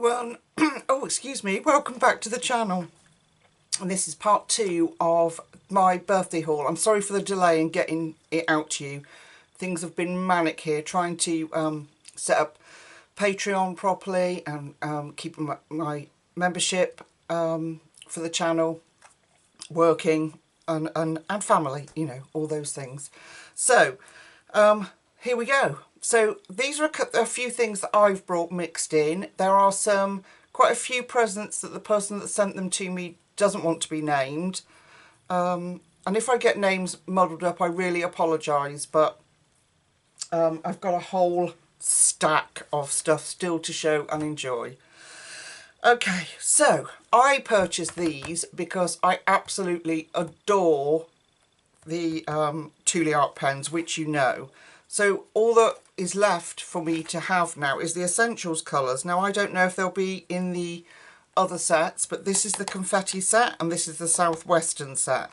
everyone. Oh, excuse me. Welcome back to the channel. And this is part 2 of my birthday haul. I'm sorry for the delay in getting it out to you. Things have been manic here, trying to set up Patreon properly and keeping my membership for the channel working and family, you know, all those things. So here we go. So these are a few things that I've brought mixed in. There are quite a few presents that the person that sent them to me doesn't want to be named. And if I get names muddled up, I really apologise, but I've got a whole stack of stuff still to show and enjoy. Okay, so I purchased these because I absolutely adore the Tuli art pens, which you know. So all that is left for me to have now is the Essentials colours. Now I don't know if they'll be in the other sets, but this is the confetti set and this is the Southwestern set.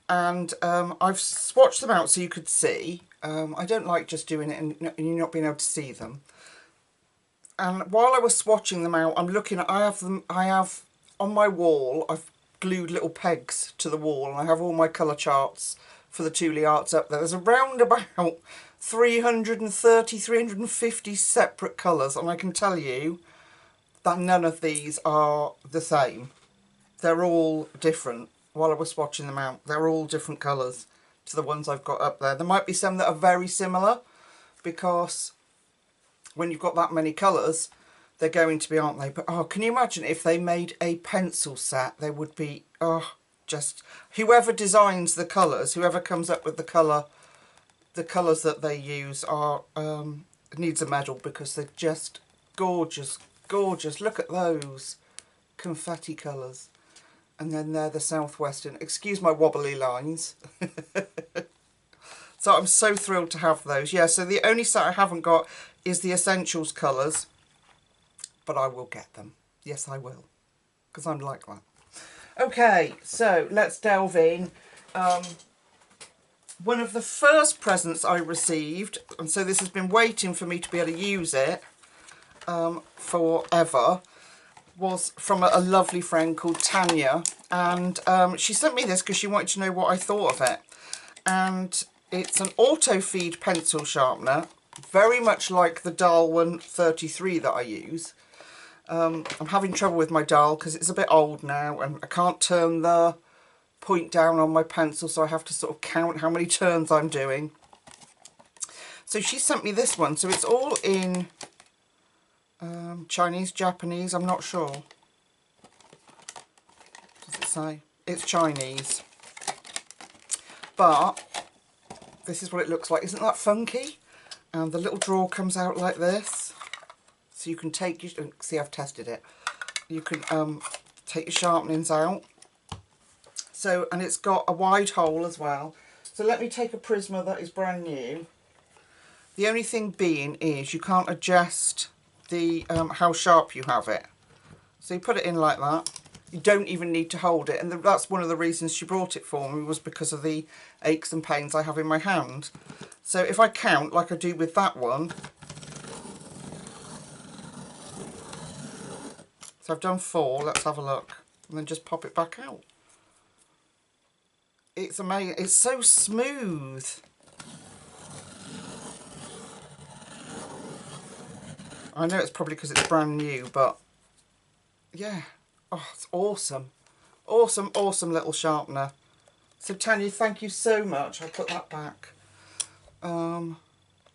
And I've swatched them out so you could see. I don't like just doing it and you not being able to see them. And while I was swatching them out, I'm looking at, I have on my wall, I've glued little pegs to the wall and I have all my colour charts for the Tuli arts up there. There's around about 330, 350 separate colours, and I can tell you that none of these are the same. They're all different. While I was swatching them out, they're all different colours to the ones I've got up there. There might be some that are very similar, because when you've got that many colours, they're going to be, aren't they? But oh, can you imagine if they made a pencil set? They would be, oh, just whoever designs the colours, whoever comes up with the colours that they use are needs a medal, because they're just gorgeous, gorgeous. Look at those confetti colours. And then they're the Southwestern. Excuse my wobbly lines. So I'm so thrilled to have those. Yeah, so the only set I haven't got is the Essentials colours, but I will get them. Yes, I will, because I'm like that. Okay, so let's delve in. One of the first presents I received, and so this has been waiting for me to be able to use it forever, was from a lovely friend called Tanya. And she sent me this because she wanted to know what I thought of it. And it's an auto feed pencil sharpener, very much like the Darwin 33 that I use. I'm having trouble with my dial because it's a bit old now and I can't turn the point down on my pencil, so I have to sort of count how many turns I'm doing. So she sent me this one. So it's all in Chinese, Japanese, I'm not sure. Does it say? It's Chinese. But this is what it looks like. Isn't that funky? And the little drawer comes out like this. So you can take your, see, I've tested it. You can take your sharpenings out. So, and it's got a wide hole as well. So let me take a Prisma that is brand new. The only thing being is you can't adjust the how sharp you have it. So you put it in like that. You don't even need to hold it. And that's one of the reasons she brought it for me, was because of the aches and pains I have in my hand. So if I count like I do with that one, so I've done 4, let's have a look, and then just pop it back out. It's amazing, it's so smooth. I know it's probably because it's brand new, but yeah, oh, it's awesome. Awesome, awesome little sharpener. So Tanya, thank you so much. I'll put that back.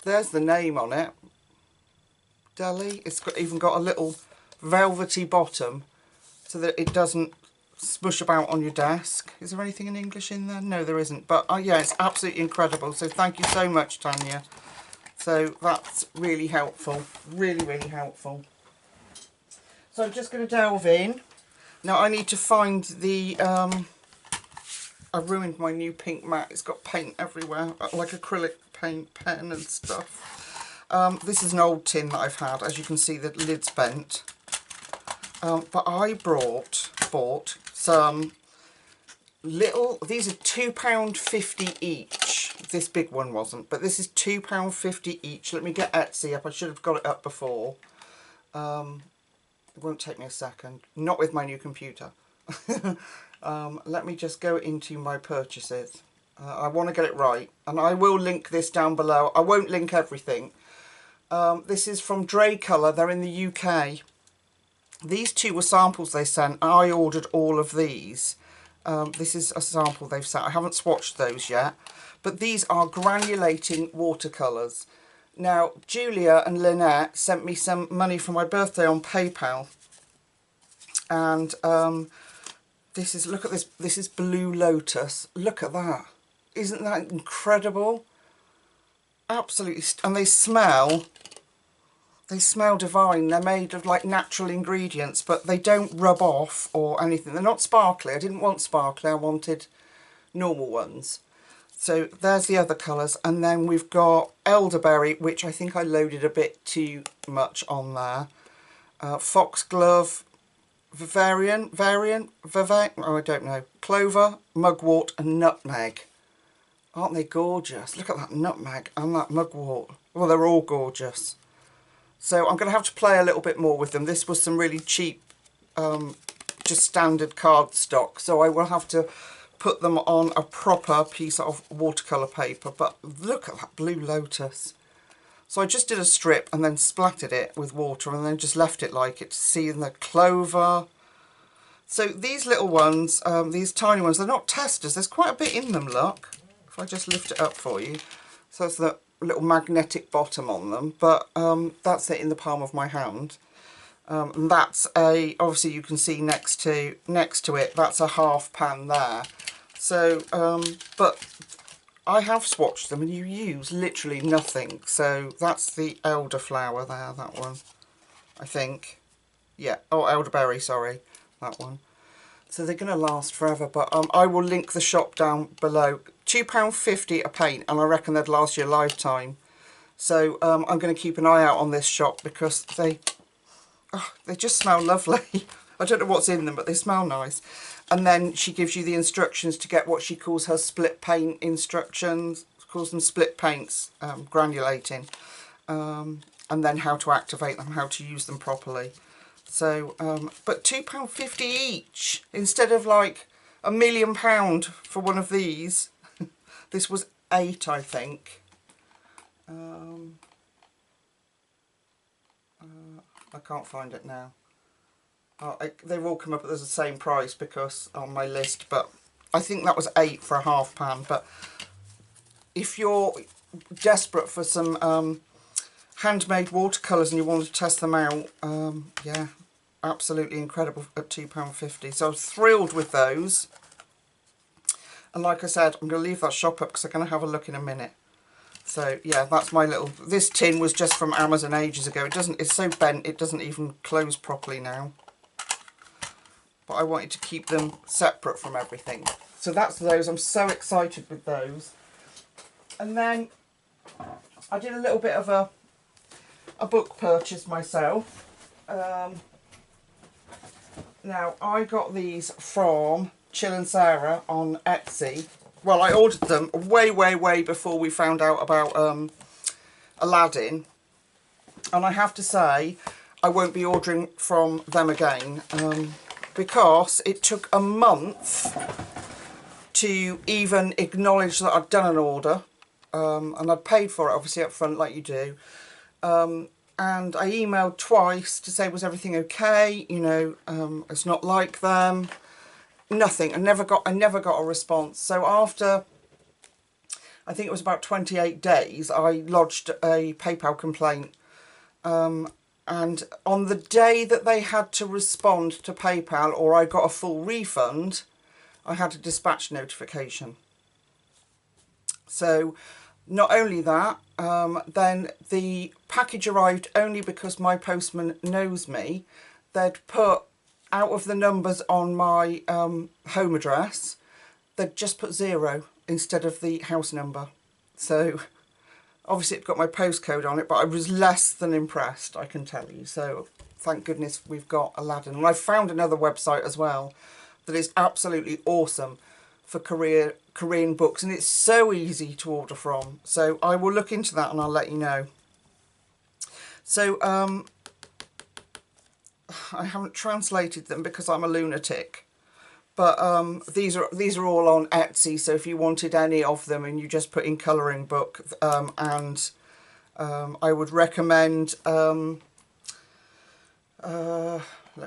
There's the name on it. Delhi. It's even got a little velvety bottom so that it doesn't smush about on your desk. Is there anything in English in there? No, there isn't. But yeah, it's absolutely incredible. So thank you so much, Tanya. So that's really helpful. Really, really helpful. So I'm just going to delve in. Now I need to find the... I've ruined my new pink mat. It's got paint everywhere, like acrylic paint pen and stuff. This is an old tin that I've had. As you can see, the lid's bent. But I bought some little, these are £2.50 each. This big one wasn't, but this is £2.50 each. Let me get Etsy up. I should have got it up before. It won't take me a second, not with my new computer. Let me just go into my purchases. I want to get it right, and I will link this down below. I won't link everything. This is from Dre Colour. They're in the UK. These two were samples they sent. I ordered all of these. This is a sample they've sent. I haven't swatched those yet, but these are granulating watercolours. Now, Julia and Lynette sent me some money for my birthday on PayPal, and this is, look at this, this is Blue Lotus. Look at that. Isn't that incredible? Absolutely, and they smell divine. They're made of like natural ingredients, but they don't rub off or anything. They're not sparkly. I didn't want sparkly, I wanted normal ones. So there's the other colours, and then we've got elderberry, which I think I loaded a bit too much on there. Foxglove, oh I don't know, clover, mugwort and nutmeg. Aren't they gorgeous? Look at that nutmeg and that mugwort. Well, they're all gorgeous. So I'm going to have to play a little bit more with them. This was some really cheap, just standard cardstock, so I will have to put them on a proper piece of watercolour paper. But look at that Blue Lotus. So I just did a strip and then splattered it with water and then just left it like it to see in the clover. So these little ones, these tiny ones, they're not testers. There's quite a bit in them, look. If I just lift it up for you. So it's the little magnetic bottom on them, but that's it in the palm of my hand. And that's a, obviously you can see next to it, that's a half pan there. So, but I have swatched them and you use literally nothing. So that's the elderflower there, that one, I think. Yeah, oh, elderberry, sorry, that one. So they're going to last forever, but I will link the shop down below. £2.50 a paint, and I reckon they'd last you a lifetime. So I'm going to keep an eye out on this shop because they just smell lovely. I don't know what's in them, but they smell nice. And then she gives you the instructions to get what she calls her split paint instructions. She calls them split paints, granulating, and then how to activate them, how to use them properly. So, but £2.50 each instead of like £1 million for one of these. This was 8, I think. I can't find it now. They've all come up as the same price because on my list, but I think that was 8 for a half pan. But if you're desperate for some handmade watercolours and you want to test them out, yeah, absolutely incredible at £2.50. So I was thrilled with those. And like I said, I'm going to leave that shop up because I'm going to have a look in a minute. So yeah, that's my little, this tin was just from Amazon ages ago. It's so bent it doesn't even close properly now. But I wanted to keep them separate from everything. So that's those. I'm so excited with those. And then I did a little bit of a book purchase myself. Now I got these from Chill and Sarah on Etsy. Well, I ordered them way before we found out about Aladdin, and I have to say I won't be ordering from them again because it took a month to even acknowledge that I'd done an order, and I'd paid for it obviously up front like you do, and I emailed twice to say was everything okay, you know, it's not like them. Nothing. I never got a response. So after, I think it was about 28 days, I lodged a PayPal complaint. And on the day that they had to respond to PayPal or I got a full refund, I had a dispatch notification. So not only that, then the package arrived only because my postman knows me. They'd put, out of the numbers on my home address, they'd just put 0 instead of the house number. So obviously it got my postcode on it, but I was less than impressed, I can tell you. So thank goodness we've got Aladdin. And I found another website as well that is absolutely awesome for Korean books, and it's so easy to order from. So I will look into that and I'll let you know. So I haven't translated them because I'm a lunatic. But these are all on Etsy, so if you wanted any of them and you just put in colouring book, and I would recommend, let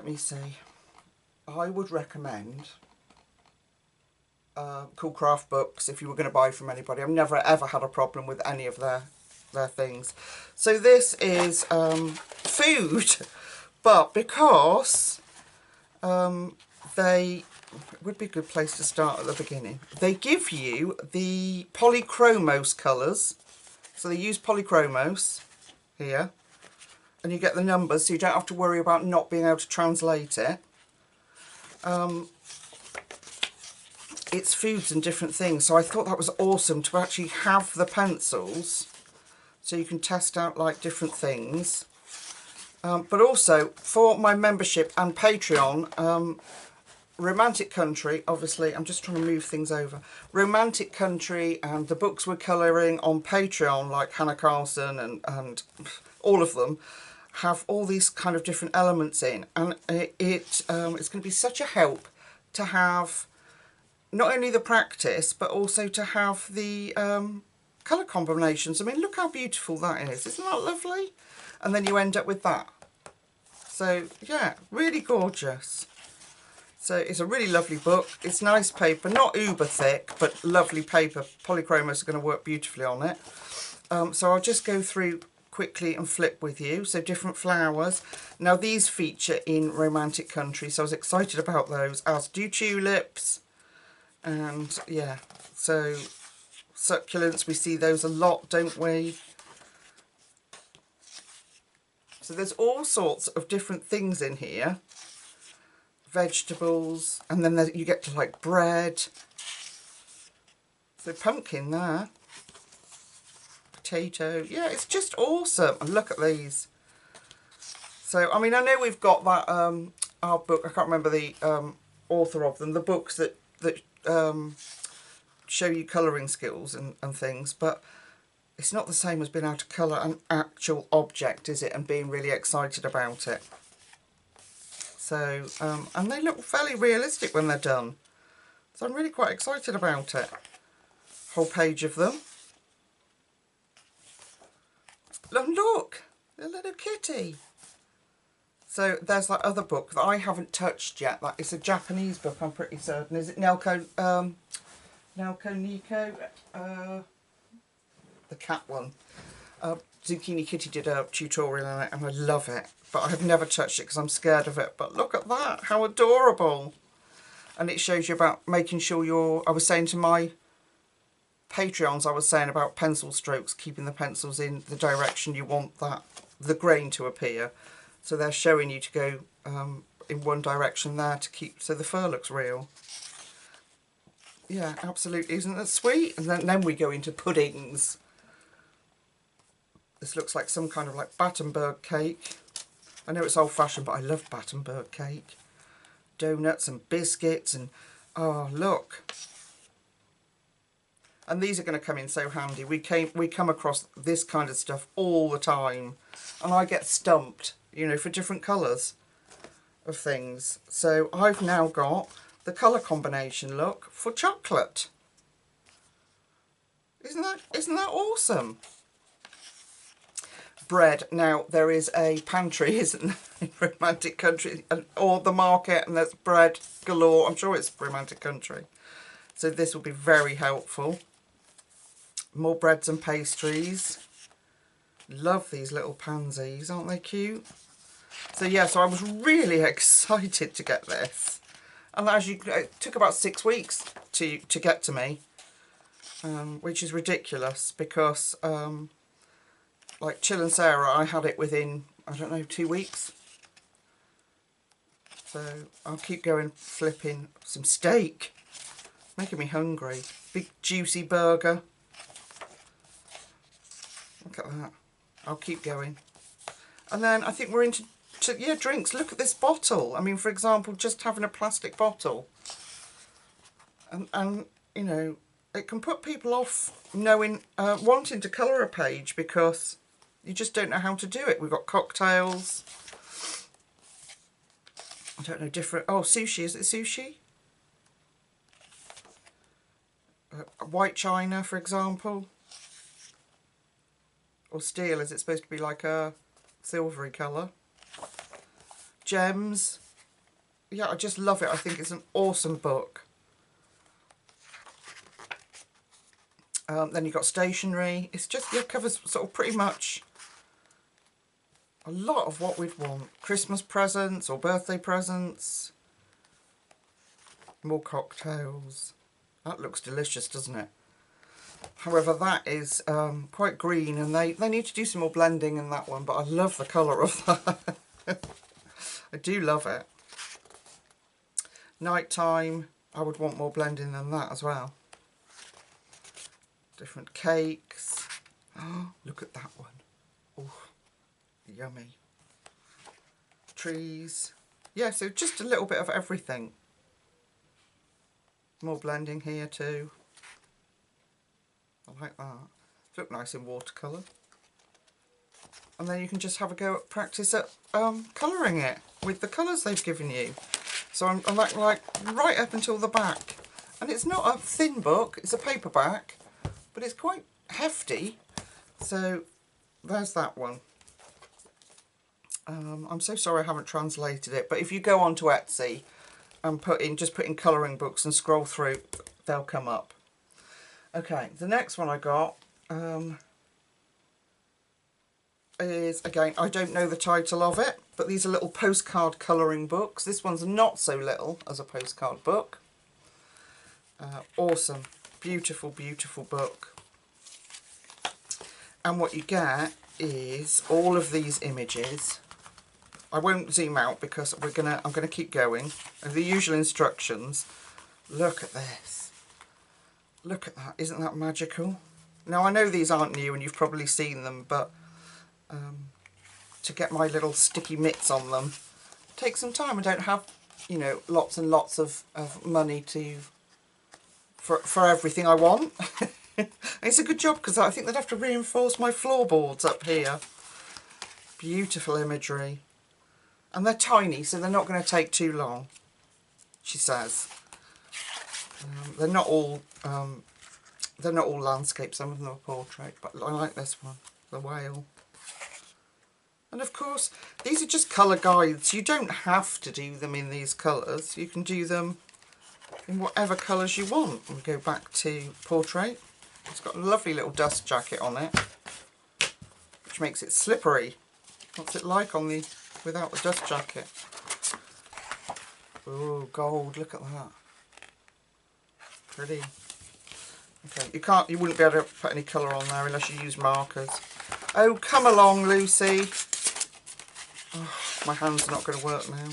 me see, I would recommend Cool Craft Books if you were going to buy from anybody. I've never ever had a problem with any of their things. So this is food, but because it would be a good place to start at the beginning. They give you the polychromos colours. So they use polychromos here. And you get the numbers, so you don't have to worry about not being able to translate it. It's foods and different things. So I thought that was awesome to actually have the pencils. So you can test out like different things. But also for my membership and Patreon, Romantic Country, obviously, I'm just trying to move things over. Romantic Country and the books we're colouring on Patreon, like Hannah Carlson and all of them, have all these kind of different elements in. And it's going to be such a help to have not only the practice, but also to have the colour combinations. I mean, look how beautiful that is. Isn't that lovely? And then you end up with that. So, yeah, really gorgeous. So it's a really lovely book. It's nice paper, not uber thick, but lovely paper. Polychromos are going to work beautifully on it. So I'll just go through quickly and flip with you. So different flowers. Now these feature in Romantic Country, so I was excited about those, as do tulips. And yeah, so succulents, we see those a lot, don't we? So there's all sorts of different things in here. Vegetables, and then you get to like bread. So pumpkin there. Potato. Yeah, it's just awesome. And look at these. So, I mean, I know we've got that, our book, I can't remember the author of them, the books that show you colouring skills and things, but it's not the same as being able to colour an actual object, is it? And being really excited about it. So, and they look fairly realistic when they're done. So I'm really quite excited about it. Whole page of them. Look, a little kitty. So there's that other book that I haven't touched yet. That is a Japanese book, I'm pretty certain. Is it Naoko Nico? The cat one. Zucchini Kitty did a tutorial on it and I love it. But I have never touched it because I'm scared of it. But look at that, how adorable. And it shows you about making sure I was saying to my Patreons, I was saying about pencil strokes, keeping the pencils in the direction you want the grain to appear. So they're showing you to go in one direction there to keep, so the fur looks real. Yeah, absolutely, isn't that sweet? And then we go into puddings. This looks like some kind of like Battenberg cake. I know it's old-fashioned, but I love Battenberg cake. Donuts and biscuits and, oh, look. And these are going to come in so handy. We come across this kind of stuff all the time. And I get stumped, you know, for different colours of things. So I've now got the colour combination look for chocolate. Isn't that awesome? Bread. Now there is a pantry, isn't there, in Romantic Country, or the market, and there's bread galore. I'm sure it's Romantic Country. So this will be very helpful. More breads and pastries. Love these little pansies, aren't they cute? So yeah, so I was really excited to get this. And as it took about 6 weeks to get to me, which is ridiculous because like Chill and Sarah, I had it within, I don't know, 2 weeks. So I'll keep going flipping. Some steak. Making me hungry. Big juicy burger. Look at that. I'll keep going. And then I think we're into drinks. Look at this bottle. I mean, for example, just having a plastic bottle. And you know, it can put people off knowing, wanting to colour a page because you just don't know how to do it. We've got cocktails. I don't know, different, oh, sushi, is it sushi? White china, for example. Or steel, is it supposed to be like a silvery colour? Gems. Yeah, I just love it. I think it's an awesome book. Then you've got stationery. It's just, it covers sort of pretty much a lot of what we'd want. Christmas presents or birthday presents. More cocktails. That looks delicious, doesn't it? However, that is quite green, and they need to do some more blending in that one, but I love the colour of that. I do love it. Nighttime, I would want more blending than that as well. Different cakes. Oh, look at that one. Oh, yummy. Trees. Yeah, so just a little bit of everything. More blending here too. I like that. Look nice in watercolour. And then you can just have a go at practice at colouring it with the colours they've given you. So I'm like right up until the back. And it's not a thin book, it's a paperback, but it's quite hefty. So there's that one. I'm so sorry I haven't translated it, but if you go onto Etsy and just put in colouring books and scroll through, they'll come up. Okay, the next one I got is, again, I don't know the title of it, but these are little postcard colouring books. This one's not so little as a postcard book. Awesome, beautiful, beautiful book. And what you get is all of these images. I won't zoom out because I'm gonna keep going. And the usual instructions. Look at this. Look at that. Isn't that magical? Now I know these aren't new and you've probably seen them, but to get my little sticky mitts on them takes some time. I don't have, you know, lots and lots of money for everything I want. It's a good job because I think they'd have to reinforce my floorboards up here. Beautiful imagery. And they're tiny, so they're not going to take too long, she says. They're not all landscapes, some of them are portrait, but I like this one, the whale. And of course, these are just colour guides. You don't have to do them in these colours. You can do them in whatever colours you want. And go back to portrait. It's got a lovely little dust jacket on it, which makes it slippery. What's it like on the without the dust jacket? Oh, gold! Look at that. Pretty. Okay, you wouldn't be able to put any colour on there unless you use markers. Oh, come along, Lucy. Oh, my hands are not going to work now.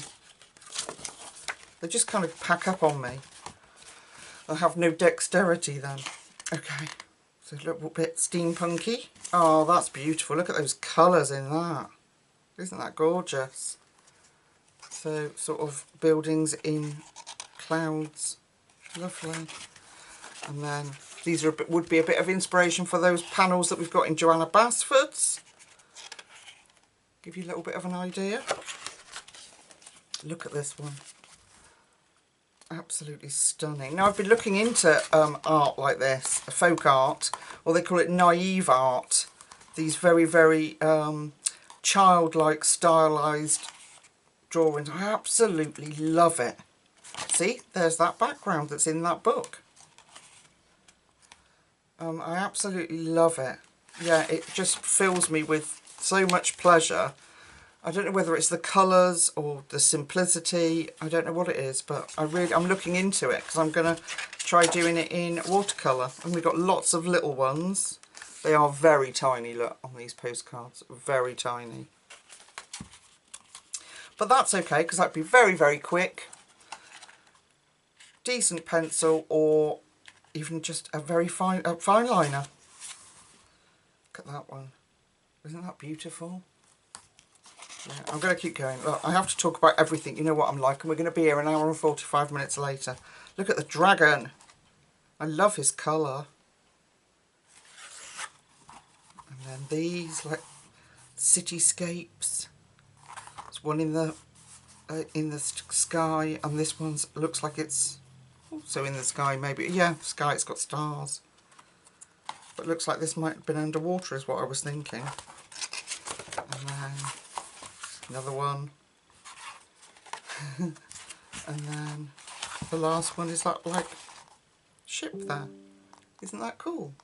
They just kind of pack up on me. I have no dexterity then. Okay, so a little bit steampunky. Oh, that's beautiful. Look at those colours in that. Isn't that gorgeous? So, sort of buildings in clouds. Lovely. And then these would be a bit of inspiration for those panels that we've got in Joanna Basford's. Give you a little bit of an idea. Look at this one. Absolutely stunning. Now I've been looking into art like this, folk art, or they call it naive art. These very, very childlike, stylised drawings. I absolutely love it. See, there's that background that's in that book. I absolutely love it. Yeah, it just fills me with so much pleasure. I don't know whether it's the colours or the simplicity. I don't know what it is, but I'm looking into it because I'm going to try doing it in watercolour. And we've got lots of little ones. They are very tiny, look, on these postcards. Very tiny. But that's okay because that'd be very, very quick. Decent pencil or even just a very fine liner. Look at that one. Isn't that beautiful? Yeah, I'm going to keep going. Look, I have to talk about everything. You know what I'm like. And we're going to be here an hour and 45 minutes later. Look at the dragon. I love his colour. And then these, like, cityscapes. There's one in the in the sky, and this one looks like it's also in the sky, maybe. Yeah, sky, it's got stars. But it looks like this might have been underwater is what I was thinking. And then another one. And then the last one is that like ship there. Isn't that cool?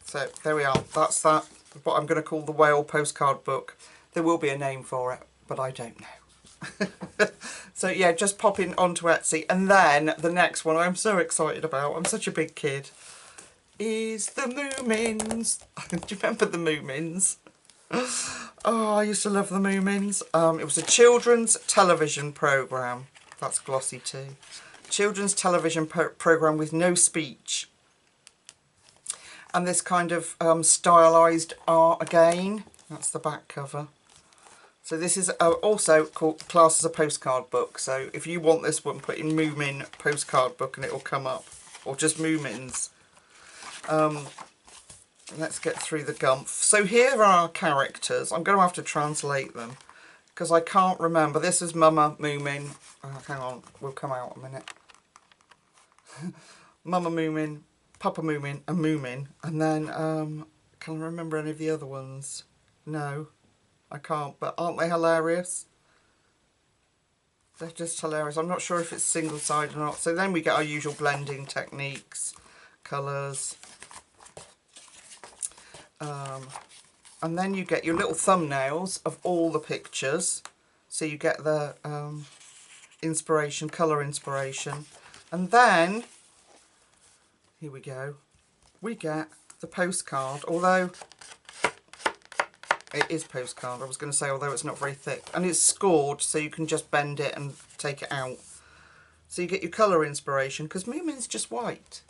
So there we are. That's that. What I'm going to call the whale postcard book. There will be a name for it, but I don't know. So yeah, just pop in onto Etsy. And then the next one I'm so excited about, I'm such a big kid, is the Moomins. Do you remember the Moomins? Oh, I used to love the Moomins. It was a children's television programme. That's glossy too. Children's television programme with no speech. And this kind of stylised art again. That's the back cover. So this is also classed as a postcard book. So if you want this one, put in Moomin postcard book and it will come up. Or just Moomins. Let's get through the gumph. So here are our characters. I'm going to have to translate them because I can't remember. This is Mama Moomin. Hang on, we'll come out a minute. Mama Moomin, Papa Moomin and Moomin. And then, can I remember any of the other ones? No, I can't. But aren't they hilarious? They're just hilarious. I'm not sure if it's single-sided or not. So then we get our usual blending techniques, colours. And then you get your little thumbnails of all the pictures. So you get the inspiration, colour inspiration. And then, here we go, we get the postcard, although it is postcard, I was going to say, although it's not very thick. And it's scored, so you can just bend it and take it out. So you get your colour inspiration, because Moomin's just white.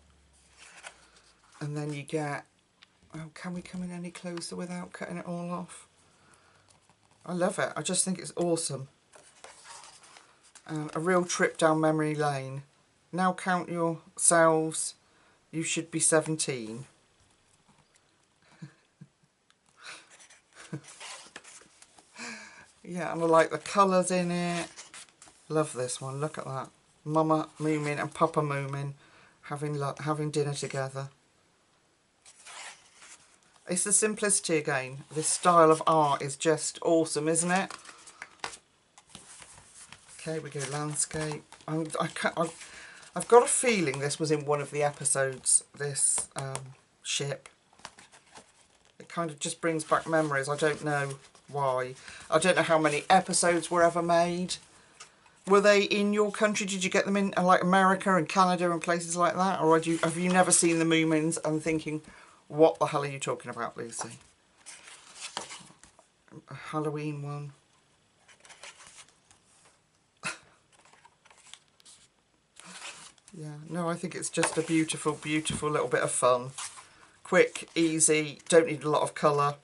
And then you get, oh, can we come in any closer without cutting it all off? I love it. I just think it's awesome. A real trip down memory lane. Now count yourselves. You should be 17. Yeah, and I like the colours in it. Love this one. Look at that. Mama Moomin and Papa Moomin having dinner together. It's the simplicity again. This style of art is just awesome, isn't it? Okay, we go landscape. I've got a feeling this was in one of the episodes, this ship. It kind of just brings back memories. I don't know why. I don't know how many episodes were ever made. Were they in your country? Did you get them in like America and Canada and places like that? Or have you never seen the Moomins and thinking, what the hell are you talking about, Lucy? A Halloween one. Yeah, no, I think it's just a beautiful, beautiful little bit of fun. Quick, easy, don't need a lot of colour.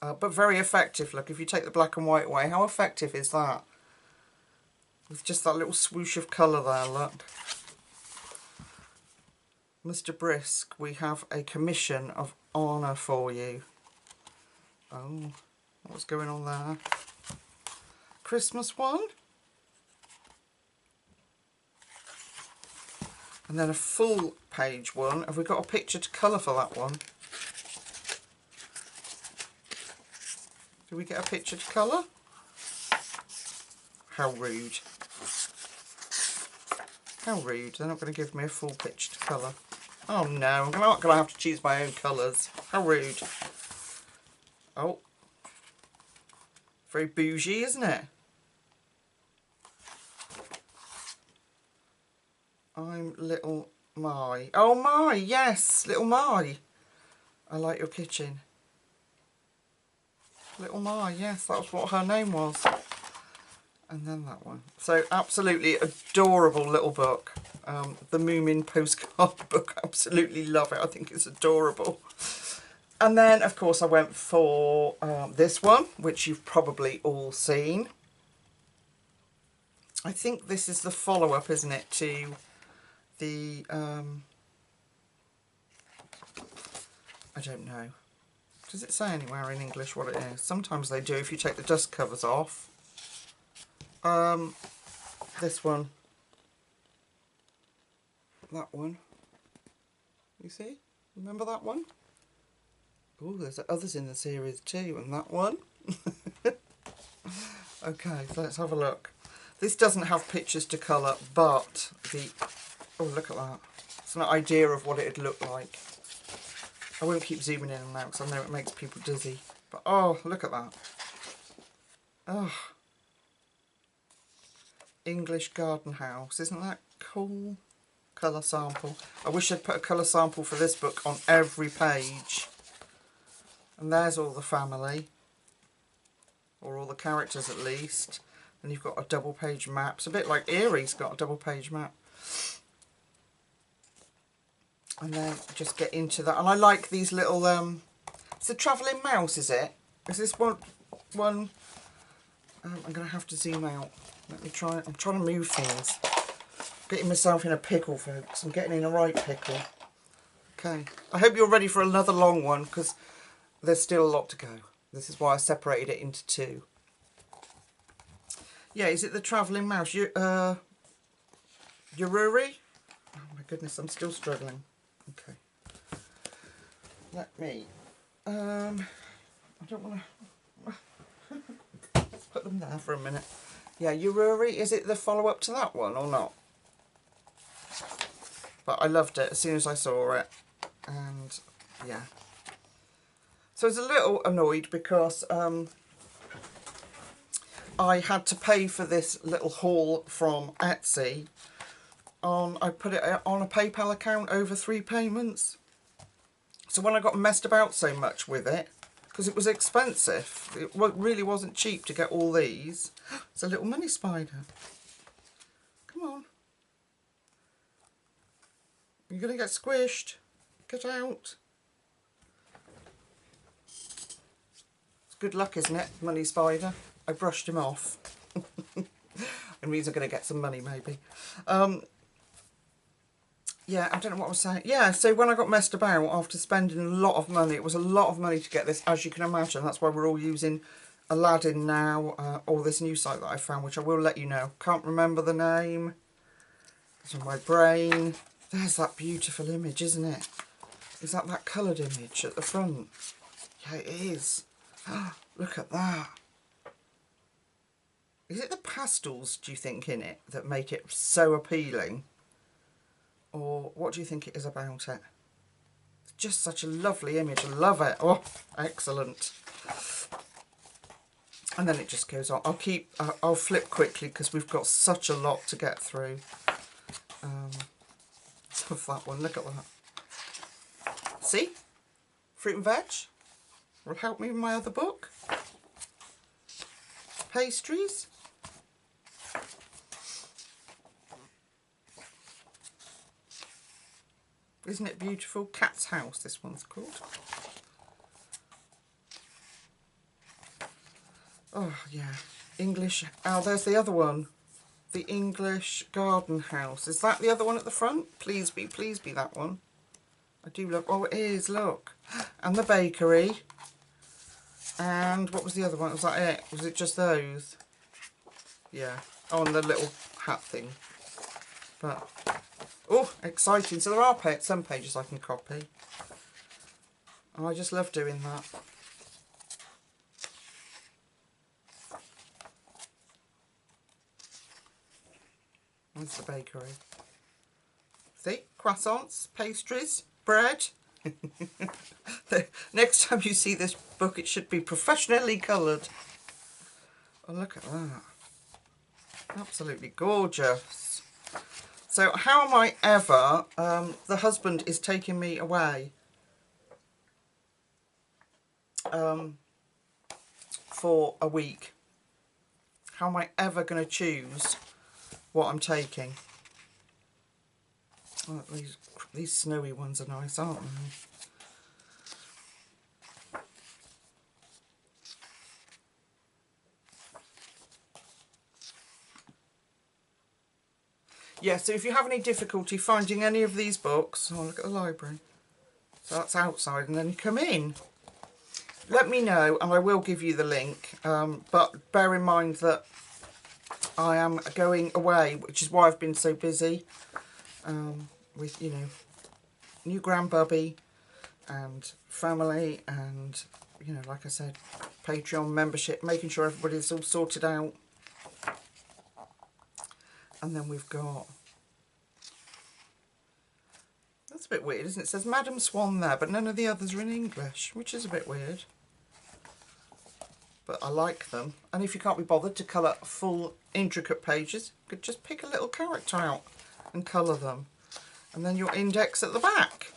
But very effective. Look, if you take the black and white away, how effective is that? With just that little swoosh of colour there, look. Mr. Brisk, we have a commission of honour for you. Oh, what's going on there? Christmas one? And then a full page one. Have we got a picture to colour for that one? Do we get a picture to colour? How rude. How rude. They're not going to give me a full picture to colour. Oh no, I'm not going to have to choose my own colours. How rude. Oh. Very bougie, isn't it? I'm little Mai. Oh, Mai, yes, little Mai. I like your kitchen. Little Mai, yes, that was what her name was. And then that one. So absolutely adorable little book. The Moomin postcard book. Absolutely love it. I think it's adorable. And then, of course, I went for this one, which you've probably all seen. I think this is the follow-up, isn't it, to the... I don't know. Does it say anywhere in English what it is? Sometimes they do if you take the dust covers off. This one. That one. You see? Remember that one? Oh, there's others in the series too, and that one. Okay, so let's have a look. This doesn't have pictures to colour, but the... Oh, look at that. It's an idea of what it'd look like. I won't keep zooming in and out because I know it makes people dizzy. But, oh, look at that. Oh. English garden house. Isn't that cool? Colour sample. I wish I'd put a colour sample for this book on every page. And there's all the family. Or all the characters at least. And you've got a double page map. It's a bit like Erie's got a double page map. And then just get into that. And I like these little, it's a travelling mouse, is it? Is this one, I'm going to have to zoom out. Let me try, I'm trying to move things. Getting myself in a pickle, folks. I'm getting in a right pickle. Okay. I hope you're ready for another long one, because there's still a lot to go. This is why I separated it into two. Yeah, is it the travelling mouse? Yururi? Oh my goodness, I'm still struggling. Okay. Let me, I don't want to, let's put them there for a minute. Yeah, Yururi, is it the follow-up to that one or not? But I loved it as soon as I saw it. And, yeah. So I was a little annoyed because I had to pay for this little haul from Etsy. I put it on a PayPal account over 3 payments. So when I got messed about so much with it, because it was expensive, it really wasn't cheap to get all these. It's a little mini spider. Come on. You're going to get squished. Get out. It's good luck, isn't it, money spider? I brushed him off. It means I'm going to get some money, maybe. Yeah, I don't know what I was saying. Yeah, so when I got messed about after spending a lot of money, it was a lot of money to get this, as you can imagine. That's why we're all using Aladdin now, or this new site that I found, which I will let you know. Can't remember the name. It's in my brain. There's that beautiful image, isn't it? Is that coloured image at the front? Yeah, it is. Look at that. Is it the pastels, do you think, in it that make it so appealing? Or what do you think it is about it? It's just such a lovely image. I love it. Oh, excellent. And then it just goes on. I'll flip quickly because we've got such a lot to get through. Of that one, look at that. See? Fruit and veg. Will help me with my other book. Pastries. Isn't it beautiful? Cat's House, this one's called. Oh, yeah. English. Oh, there's the other one. The English Garden House. Is that the other one at the front? Please be that one. I do love... Oh, it is, look. And the bakery. And what was the other one? Was that it? Was it just those? Yeah. Oh, and the little hat thing. But... Oh, exciting. So there are some pages I can copy. Oh, I just love doing that. That's the bakery. See? Croissants, pastries, bread. Next time you see this book, it should be professionally coloured. Oh, look at that. Absolutely gorgeous. So how am I ever, the husband is taking me away for a week. How am I ever going to choose what I'm taking? Oh, these snowy ones are nice, aren't they? Yeah, so if you have any difficulty finding any of these books, oh, look at the library. So that's outside, and then you come in. let me know and I will give you the link, but bear in mind that I am going away, which is why I've been so busy, with, you know, new grandbubby and family and, you know, like I said, Patreon membership, making sure everybody's all sorted out. And then we've got, that's a bit weird, isn't it? It says Madam Swan there, but none of the others are in English, which is a bit weird. But I like them. And if you can't be bothered to colour full intricate pages, you could just pick a little character out and colour them. And then your index at the back.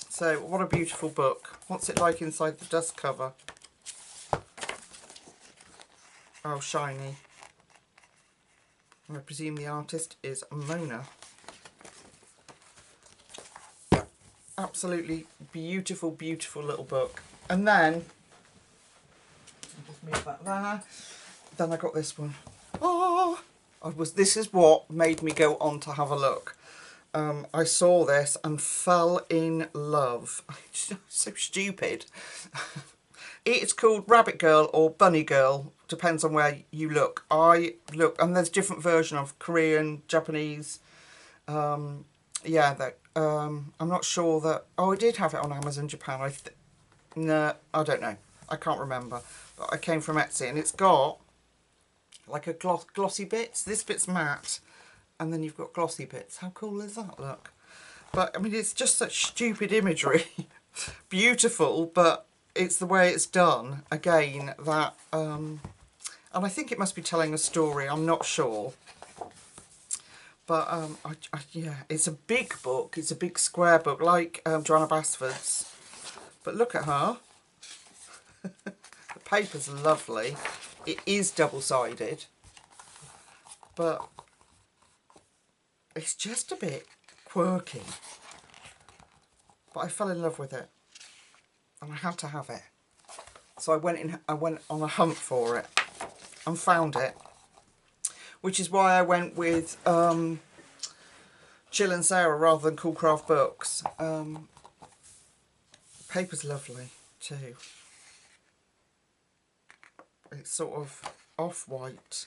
So what a beautiful book. What's it like inside the dust cover? Oh, shiny. I presume the artist is Mona. Absolutely beautiful, beautiful little book. And then, just move that there. Then I got this one. Oh, this is what made me go on to have a look. I saw this and fell in love. It's so stupid. It's called Rabbit Girl or Bunny Girl, depends on where you look. I look, and there's different version of Korean, Japanese. Yeah, that I'm not sure that. Oh, I did have it on Amazon Japan. No, I don't know. I can't remember. But I came from Etsy, and it's got like a glossy bits. This bit's matte, and then you've got glossy bits. How cool is that? Look. But I mean, it's just such stupid imagery. Beautiful, but it's the way it's done. Again, that and I think it must be telling a story. I'm not sure. But yeah, it's a big book. It's a big square book, like Joanna Basford's. But look at her. The paper's lovely. It is double-sided, but it's just a bit quirky. But I fell in love with it, and I had to have it. So I went on a hunt for it and found it, which is why I went with Jill and Sarah rather than Cool Craft Books. Paper's lovely too. It's sort of off-white,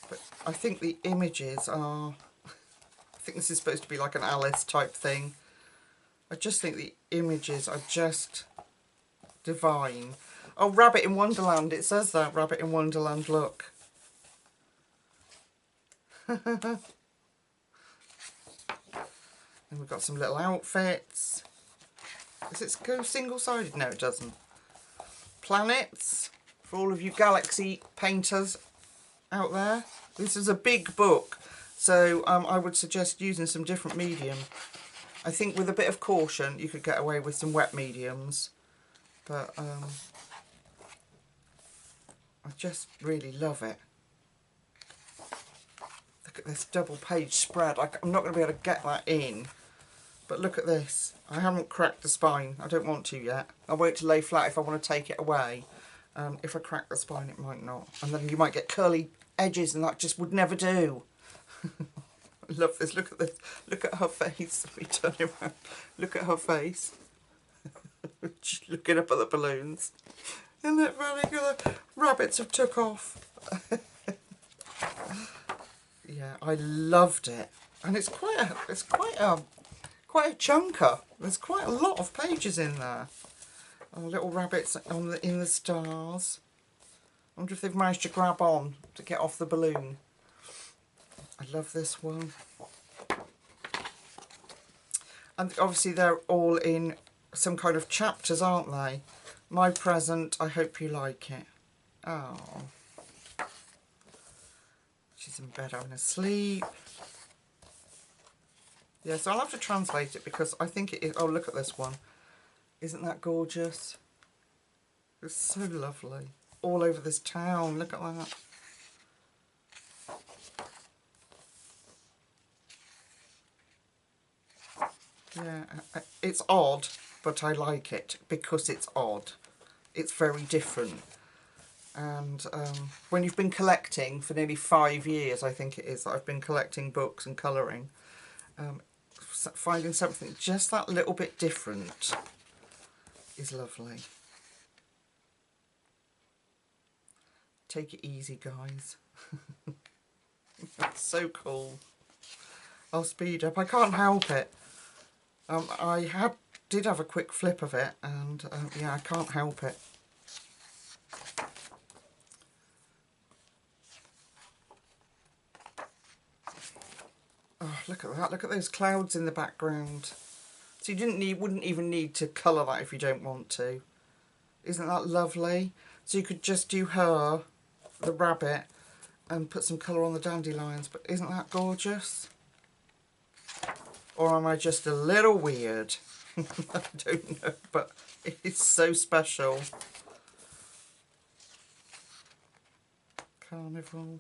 but I think the images are, I think this is supposed to be like an Alice type thing. I just think the images are just divine. Oh, Rabbit in Wonderland, it says that, Rabbit in Wonderland, look. And we've got some little outfits. Does it go single-sided? No, it doesn't. Planets. For all of you galaxy painters out there. This is a big book, so I would suggest using some different medium. I think with a bit of caution you could get away with some wet mediums, but I just really love it. Look at this double page spread. I'm not going to be able to get that in, but look at this. I haven't cracked the spine. I don't want to yet. I'll wait to lay flat if I want to take it away. If I crack the spine, it might not. And then you might get curly edges, and that just would never do. I love this. Look at this. Look at her face. Let me turn it around. Look at her face. She's looking up at the balloons. Isn't it very good? Rabbits have took off. Yeah, I loved it. And it's quite a chunker. There's quite a lot of pages in there. Little rabbits in the stars. I wonder if they've managed to grab on to get off the balloon. I love this one. And obviously they're all in some kind of chapters, aren't they? My present, I hope you like it. Oh. She's in bed having a sleep. Yeah, so I'll have to translate it because I think it is. Oh, look at this one. Isn't that gorgeous? It's so lovely. All over this town. Look at that. Yeah, it's odd, but I like it because it's odd. It's very different. And when you've been collecting for nearly 5 years, I think it is, that I've been collecting books and colouring, finding something just that little bit different is lovely. Take it easy, guys. That's so cool. I'll speed up. I can't help it. I did have a quick flip of it, and yeah, I can't help it. Oh, look at that. Look at those clouds in the background. So you wouldn't even need to colour that if you don't want to. Isn't that lovely? So you could just do her, the rabbit, and put some colour on the dandelions. But isn't that gorgeous? Or am I just a little weird? I don't know, but it's so special. Carnival.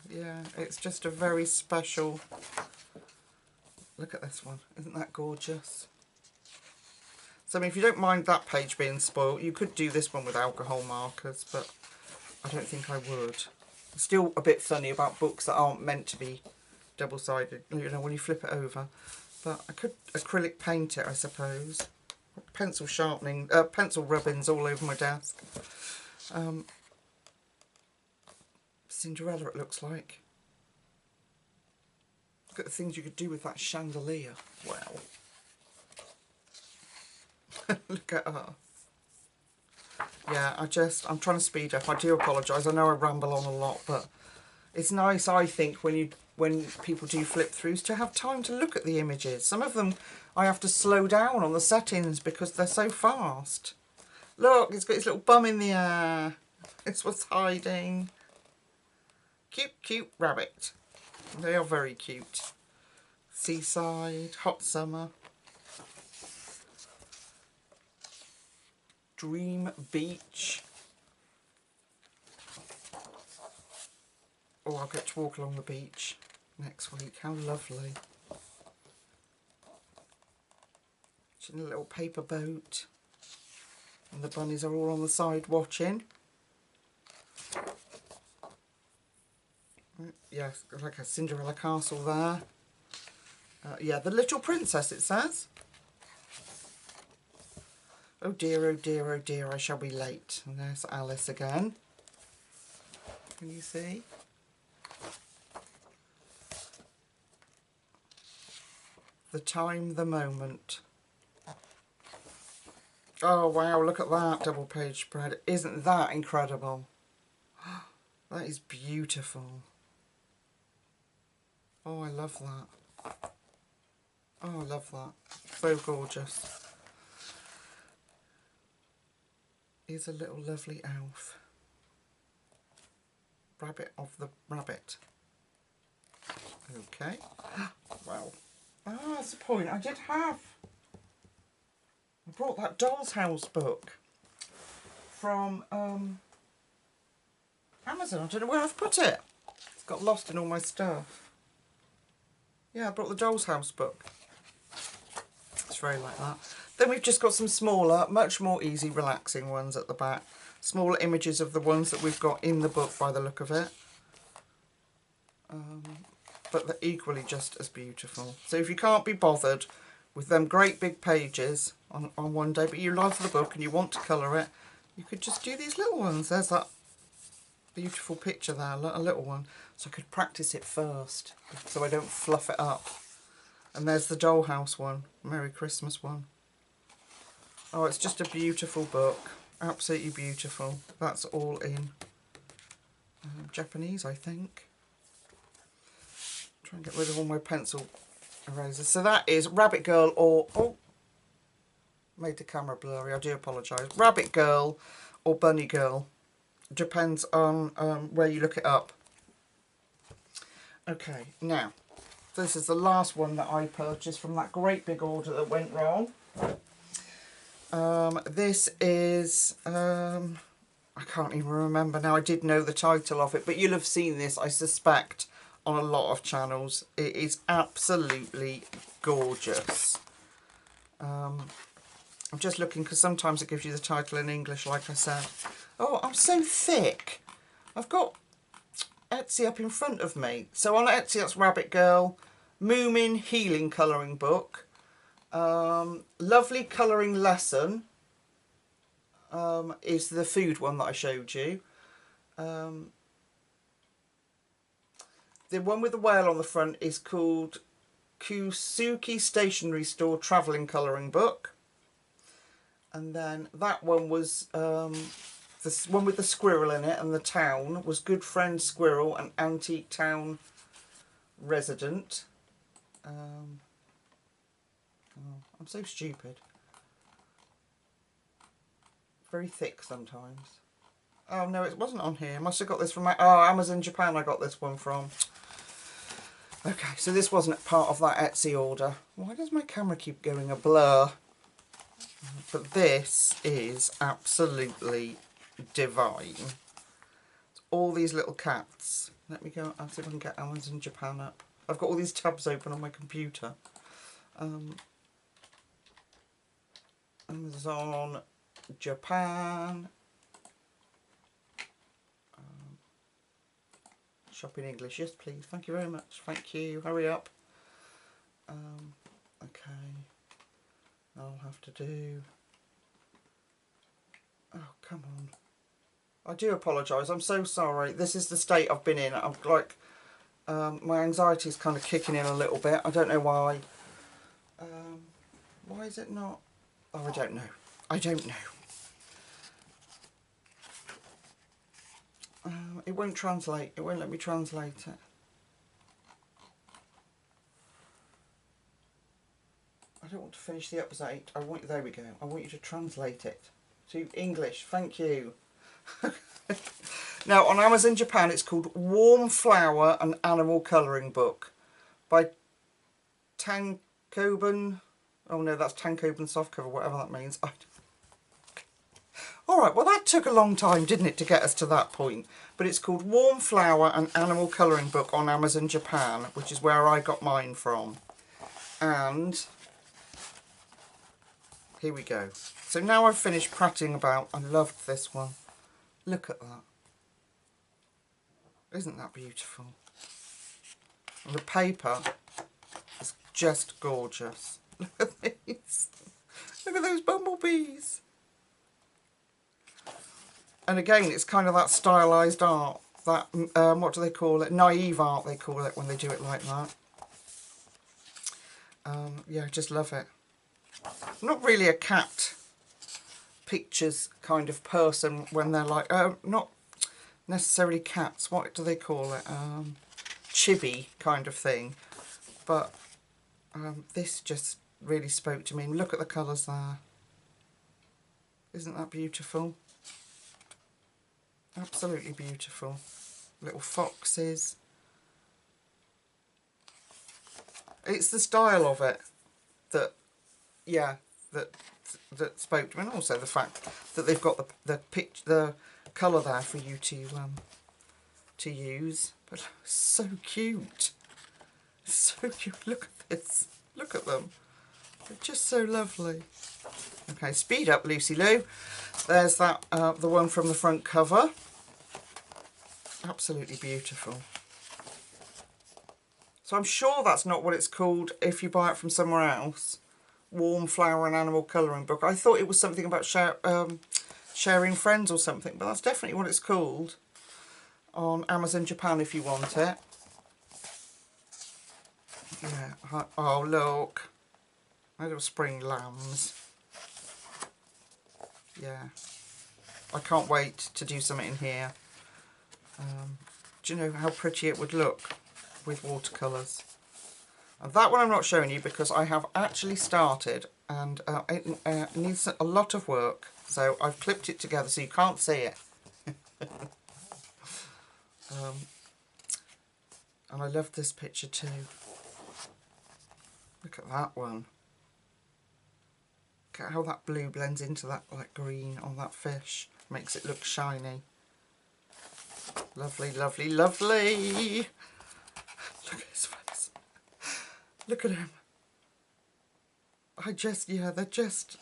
Yeah, it's just a very special. Look at this one. Isn't that gorgeous? So I mean, if you don't mind that page being spoilt, you could do this one with alcohol markers, but I don't think I would. Still a bit funny about books that aren't meant to be double-sided, you know, when you flip it over. But I could acrylic paint it, I suppose. Pencil sharpening, pencil rubbings all over my desk. Cinderella, it looks like. Look at the things you could do with that chandelier. Wow. Look at her. Yeah, I'm trying to speed up. I do apologise. I know I ramble on a lot, but it's nice, I think, when people do flip throughs to have time to look at the images. Some of them I have to slow down on the settings because they're so fast. Look, it's got his little bum in the air. It's what's hiding. Cute, cute rabbit. They are very cute. Seaside, hot summer. Dream beach. Oh, I'll get to walk along the beach next week. How lovely. She's in a little paper boat. And the bunnies are all on the side watching. Yes, like a Cinderella castle there. Yeah, the little princess, it says. Oh dear, oh dear, oh dear, I shall be late. And there's Alice again. Can you see? The time, the moment. Oh wow, look at that double page spread. Isn't that incredible? That is beautiful. Oh, I love that. Oh, I love that. So gorgeous. Here's a little lovely elf. Rabbit of the rabbit. Okay. Wow. Ah, that's the point. I brought that Doll's House book from Amazon. I don't know where I've put it. It's got lost in all my stuff. Yeah, I brought the Doll's House book. It's very like that. Then we've just got some smaller, much more easy, relaxing ones at the back. Smaller images of the ones that we've got in the book by the look of it. But they're equally just as beautiful. So if you can't be bothered with them great big pages on one day, but you love the book and you want to colour it, you could just do these little ones. There's that beautiful picture there, a little one. So I could practice it first, so I don't fluff it up. And there's the Dollhouse one, Merry Christmas one. Oh, it's just a beautiful book. Absolutely beautiful. That's all in Japanese, I think. Try and get rid of all my pencil erasers. So that is Rabbit Girl or... Oh, made the camera blurry. I do apologise. Rabbit Girl or Bunny Girl. Depends on where you look it up. Okay, now, this is the last one that I purchased from that great big order that went wrong. This is, I can't even remember now. I did know the title of it, but you'll have seen this, I suspect, on a lot of channels. It is absolutely gorgeous. I'm just looking because sometimes it gives you the title in English, like I said. Oh, I'm so thick. I've got Etsy up in front of me. So on Etsy, that's Rabbit Girl, Moomin Healing Colouring Book. Lovely Colouring Lesson is the food one that I showed you. The one with the whale on the front is called Kusuki Stationery Store Travelling Colouring Book. And then that one was this one with the squirrel in it, and the town was Good Friend Squirrel and Antique Town Resident. Oh, I'm so stupid. Very thick sometimes. Oh no, it wasn't on here. Must have got this from Amazon Japan. I got this one from. Okay, so this wasn't part of that Etsy order. Why does my camera keep going a blur? But this is absolutely divine. It's all these little cats. Let me go. I'll see if I can get Amazon Japan up. I've got all these tabs open on my computer. Amazon Japan. Shop in English, yes please, thank you very much, thank you, hurry up. Okay, I'll have to do, oh come on, I do apologise, I'm so sorry, this is the state I've been in. I'm like, my anxiety is kind of kicking in a little bit, I don't know why. Why is it not, oh I don't know, it won't translate. It won't let me translate it. I don't want to finish the episode. I want. There we go. I want you to translate it to English. Thank you. Now on Amazon Japan, it's called Warm Flower and Animal Colouring Book by Tankoban. Oh no, that's Tankoban softcover. Whatever that means. Alright, well that took a long time, didn't it, to get us to that point. But it's called Warm Flower and Animal Colouring Book on Amazon Japan, which is where I got mine from. And here we go. So now I've finished prattling about. I loved this one. Look at that. Isn't that beautiful? And the paper is just gorgeous. Look at these. Look at those bumblebees. And again, it's kind of that stylised art, that, what do they call it? Naive art, they call it, when they do it like that. Yeah, I just love it. I'm not really a cat pictures kind of person when they're like, not necessarily cats, what do they call it? Chibi kind of thing. But this just really spoke to me. Look at the colours there. Isn't that beautiful? Absolutely beautiful. Little foxes. It's the style of it that, yeah, that spoke to me, and also the fact that they've got the colour there for you to use. But so cute, so cute. Look at this. Look at them. They're just so lovely. Okay, speed up, Lucy Lou. There's that, the one from the front cover. Absolutely beautiful. So I'm sure that's not what it's called if you buy it from somewhere else. Warm Flower and Animal Colouring Book. I thought it was something about sharing friends or something, but that's definitely what it's called on Amazon Japan if you want it. Yeah. Oh, look. Little spring lambs. Yeah. I can't wait to do something in here. Do you know how pretty it would look with watercolours? And that one I'm not showing you because I have actually started, and it needs a lot of work. So I've clipped it together so you can't see it. And I love this picture too. Look at that one. Look at how that blue blends into that like green on that fish. Makes it look shiny. Lovely, lovely, lovely. Look at his face. Look at him. Yeah, they're just...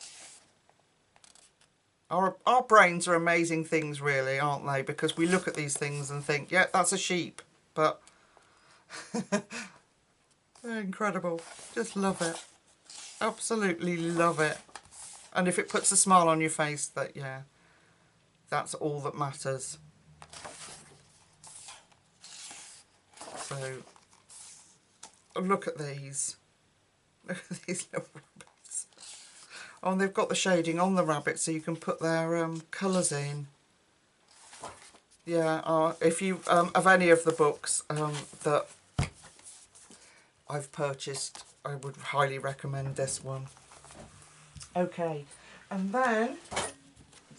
Our brains are amazing things, really, aren't they? Because we look at these things and think, yeah, that's a sheep. But they're incredible. Just love it. Absolutely love it. And if it puts a smile on your face, that, yeah, that's all that matters. So, look at these. Look at these little rabbits. Oh, and they've got the shading on the rabbit so you can put their colours in. Yeah, if you have any of the books that I've purchased, I would highly recommend this one. Okay, and then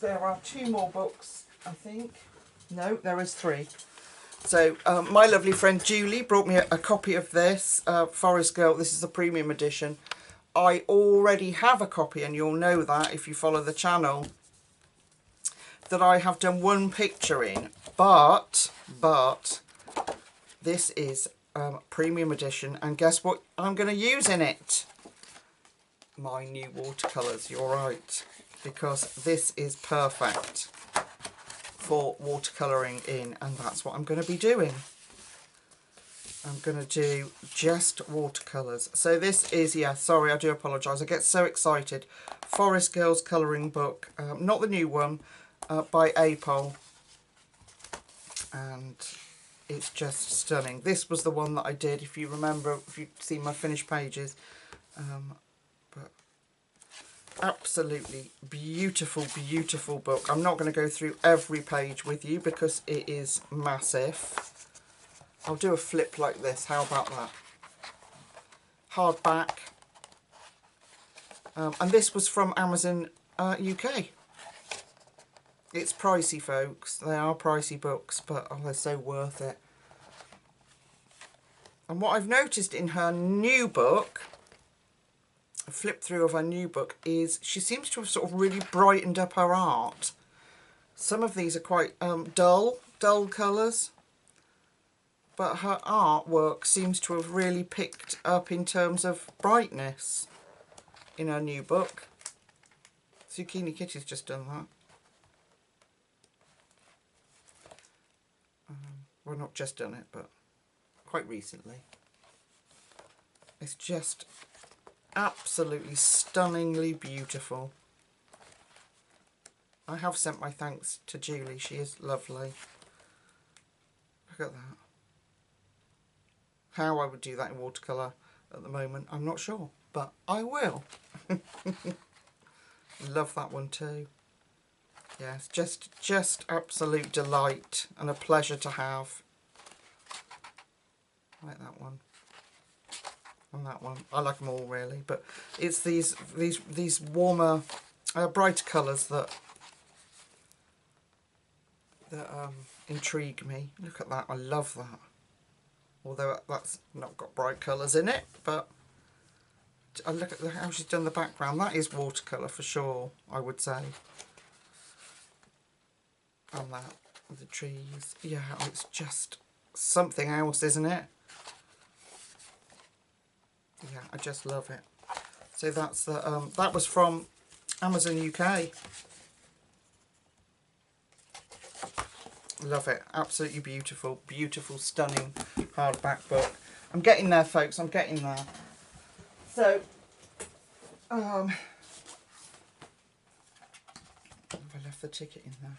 there are 2 more books, I think. No, there is 3. So my lovely friend Julie brought me a copy of this, Forest Girl. This is the premium edition. I already have a copy, and you'll know that if you follow the channel, that I have done 1 picture in, but this is premium edition, and guess what I'm going to use in it? My new watercolours. You're right, because this is perfect for watercolouring in, and that's what I'm going to be doing. I'm going to do just watercolours. So this is, yeah, sorry, I do apologise, I get so excited. Forest Girls colouring book, not the new one, by Aimo, and it's just stunning. This was the one that I did, if you remember, if you've seen my finished pages. But absolutely beautiful, beautiful book. I'm not going to go through every page with you because it is massive. I'll do a flip like this, how about that? Hardback. And this was from Amazon UK. It's pricey, folks. They are pricey books, but oh, they're so worth it. And what I've noticed in her new book, a flip through of her new book, is she seems to have sort of really brightened up her art. Some of these are quite dull colours, but her artwork seems to have really picked up in terms of brightness in her new book. Zucchini Kitty's just done that. Well, not just done it, but quite recently. It's just absolutely stunningly beautiful. I have sent my thanks to Julie. She is lovely. Look at that. How I would do that in watercolour at the moment, I'm not sure, but I will. Love that one too. Yes, just absolute delight and a pleasure to have. I like that one. And that one. I like them all really, but it's these warmer, brighter colours that intrigue me. Look at that. I love that. Although that's not got bright colours in it, but I look at how she's done the background. That is watercolour for sure, I would say. And that, the trees. Yeah, it's just something else, isn't it? Yeah, I just love it. So that's the that was from Amazon UK. Love it. Absolutely beautiful, beautiful, stunning hardback book. I'm getting there, folks. I'm getting there. So, have I left the ticket in there?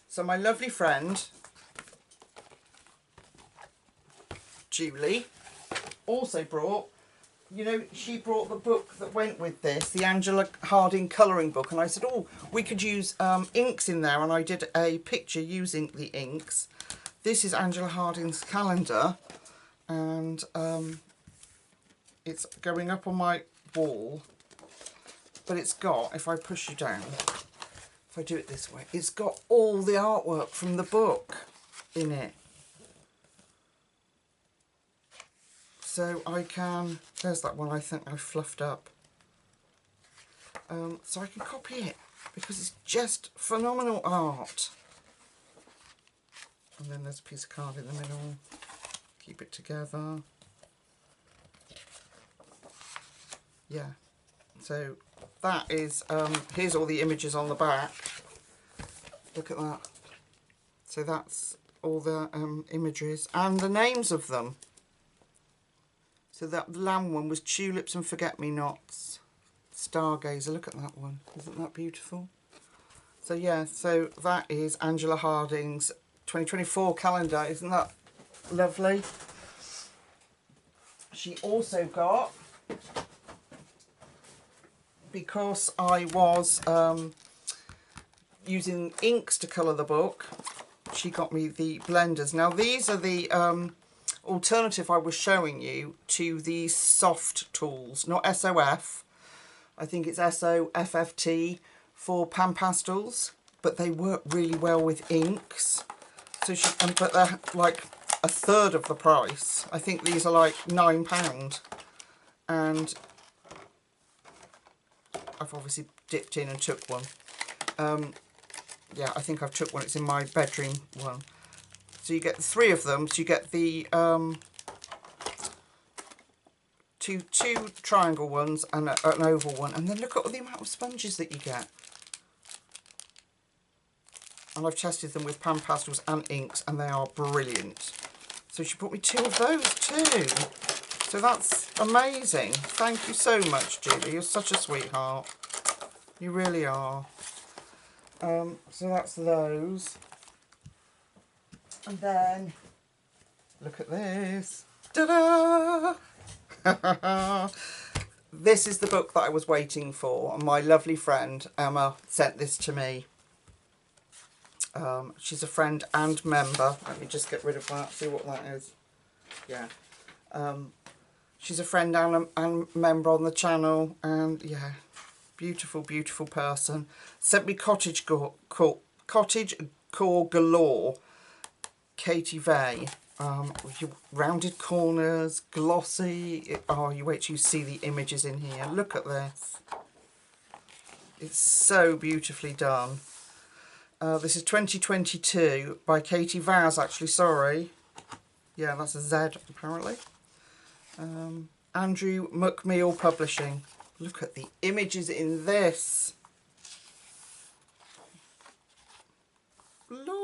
So my lovely friend Julie also brought, you know, she brought the book that went with this, the Angela Harding colouring book, and I said, oh, we could use inks in there, and I did a picture using the inks. This is Angela Harding's calendar, and it's going up on my wall, but it's got, if I push you down, if I do it this way, it's got all the artwork from the book in it. So I can, there's that one I think I fluffed up. So I can copy it because it's just phenomenal art. And then there's a piece of card in the middle. Keep it together. Yeah. So that is, here's all the images on the back. Look at that. So that's all the images and the names of them. So that lamb one was Tulips and Forget-Me-Nots. Stargazer, look at that one. Isn't that beautiful? So yeah, so that is Angela Harding's 2024 calendar. Isn't that lovely? She also got, because I was using inks to colour the book, she got me the blenders. Now these are the alternative I was showing you to these soft tools, not SOF. I think it's SOFFT for pan pastels, but they work really well with inks. So but they're like a third of the price. I think these are like £9, and I've obviously dipped in and took one. Yeah, I think I've took one. It's in my bedroom one. So you get 3 of them. So you get the two triangle ones and an oval one. And then look at the amount of sponges that you get. And I've tested them with pan pastels and inks, and they are brilliant. So she brought me 2 of those too. So that's amazing. Thank you so much, Julie. You're such a sweetheart. You really are. So that's those. And then, look at this. Ta-da! This is the book that I was waiting for. And my lovely friend, Emma, sent this to me. She's a friend and member. Let me just get rid of that, see what that is. Yeah. She's a friend and member on the channel. And yeah, beautiful, beautiful person. Sent me Cottagecore galore. Katie Vay. Rounded corners, glossy. Oh, you wait till you see the images in here. Look at this. It's so beautifully done. This is 2022 by Katie Vaz, actually, sorry. Yeah, that's a Z, apparently. Andrew McMeal Publishing. Look at the images in this. Look.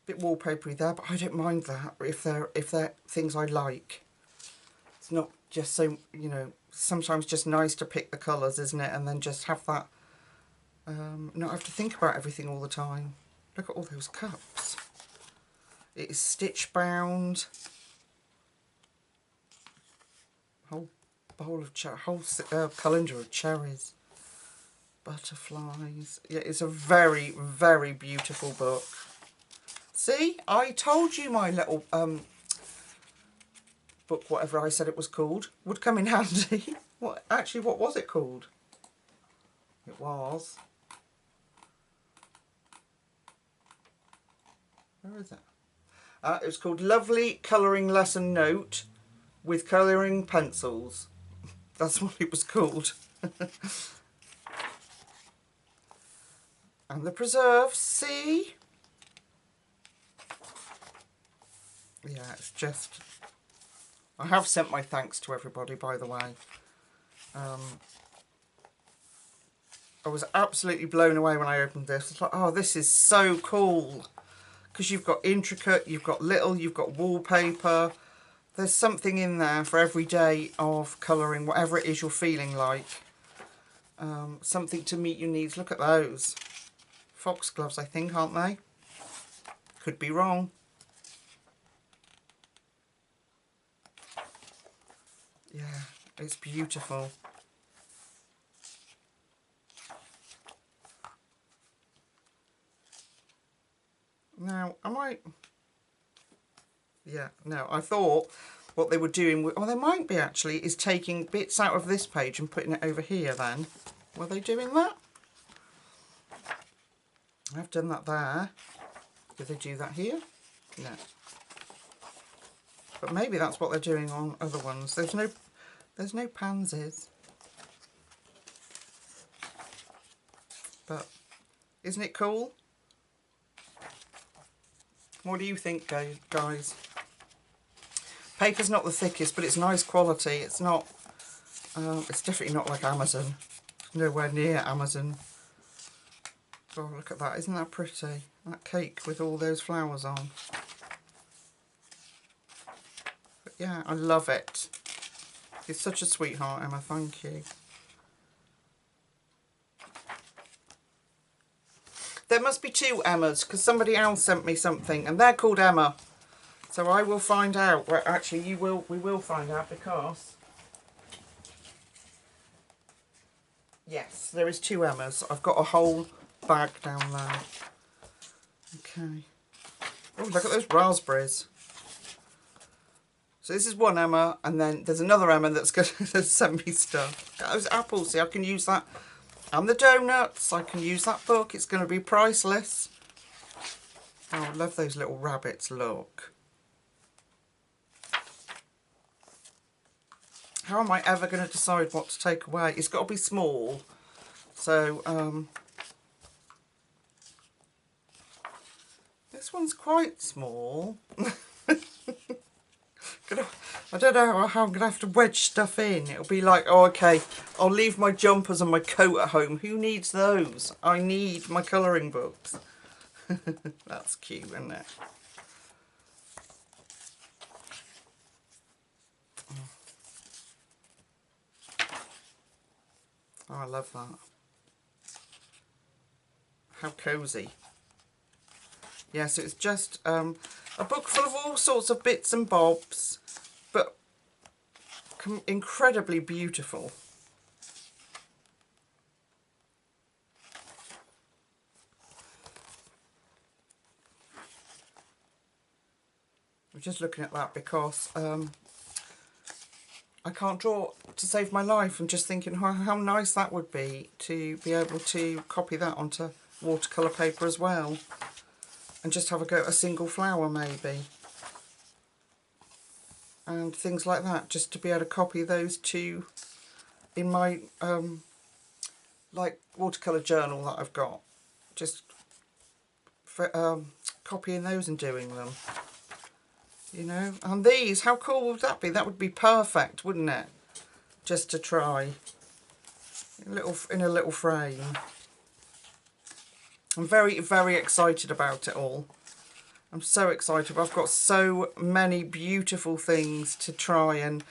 Bit wallpapery there, but I don't mind that if they're things I like. It's not just so, you know, sometimes just nice to pick the colours, isn't it? And then just have that, not have to think about everything all the time. Look at all those cups. It is stitch bound. Whole bowl of whole calendar of cherries. Butterflies. Yeah, it's a very, very beautiful book. See, I told you my little book, whatever I said it was called, would come in handy. What was it called? It was... Where is it? It was called Lovely Colouring Lesson Note with Colouring Pencils. That's what it was called. And the preserves, see? Yeah, it's just... I have sent my thanks to everybody, by the way. I was absolutely blown away when I opened this. It's like, oh, this is so cool. Because you've got intricate, you've got little, you've got wallpaper. There's something in there for every day of colouring, whatever it is you're feeling like. Something to meet your needs. Look at those. Foxgloves, I think, aren't they? Could be wrong. Yeah, it's beautiful. Now, yeah, no, I thought what they were doing, oh, they might be actually, is taking bits out of this page and putting it over here then. Were they doing that? I've done that there. Did they do that here? No. But maybe that's what they're doing on other ones. There's no pansies. But isn't it cool? What do you think, guys? Paper's not the thickest, but it's nice quality. It's not, it's definitely not like Amazon. Nowhere near Amazon. Oh, look at that. Isn't that pretty? That cake with all those flowers on. But yeah, I love it. You're such a sweetheart, Emma. Thank you. There must be two Emmas, because somebody else sent me something, and they're called Emma. So I will find out. Well, actually, we will find out, because yes, there is two Emmas. I've got a whole bag down there. Okay. Oh, look at those raspberries. So this is one Emma, and then there's another Emma that's going to send me stuff. Got those apples. See, I can use that. And the donuts. I can use that book. It's going to be priceless. Oh, I love those little rabbits. Look. How am I ever going to decide what to take away? It's got to be small. So, this one's quite small. I don't know how I'm going to have to wedge stuff in. It'll be like, oh, okay, I'll leave my jumpers and my coat at home. Who needs those? I need my colouring books. That's cute, isn't it? Oh, I love that. How cosy. Yeah, so it's just a book full of all sorts of bits and bobs, but incredibly beautiful. I'm just looking at that because I can't draw to save my life. I'm just thinking how nice that would be to be able to copy that onto watercolour paper as well. And just have a go at a single flower maybe. And things like that, just to be able to copy those two in my like watercolour journal that I've got. Just for, copying those and doing them. You know, and these, how cool would that be? That would be perfect, wouldn't it? Just to try in a little frame. I'm very, very excited about it all. I'm so excited. I've got so many beautiful things to try, and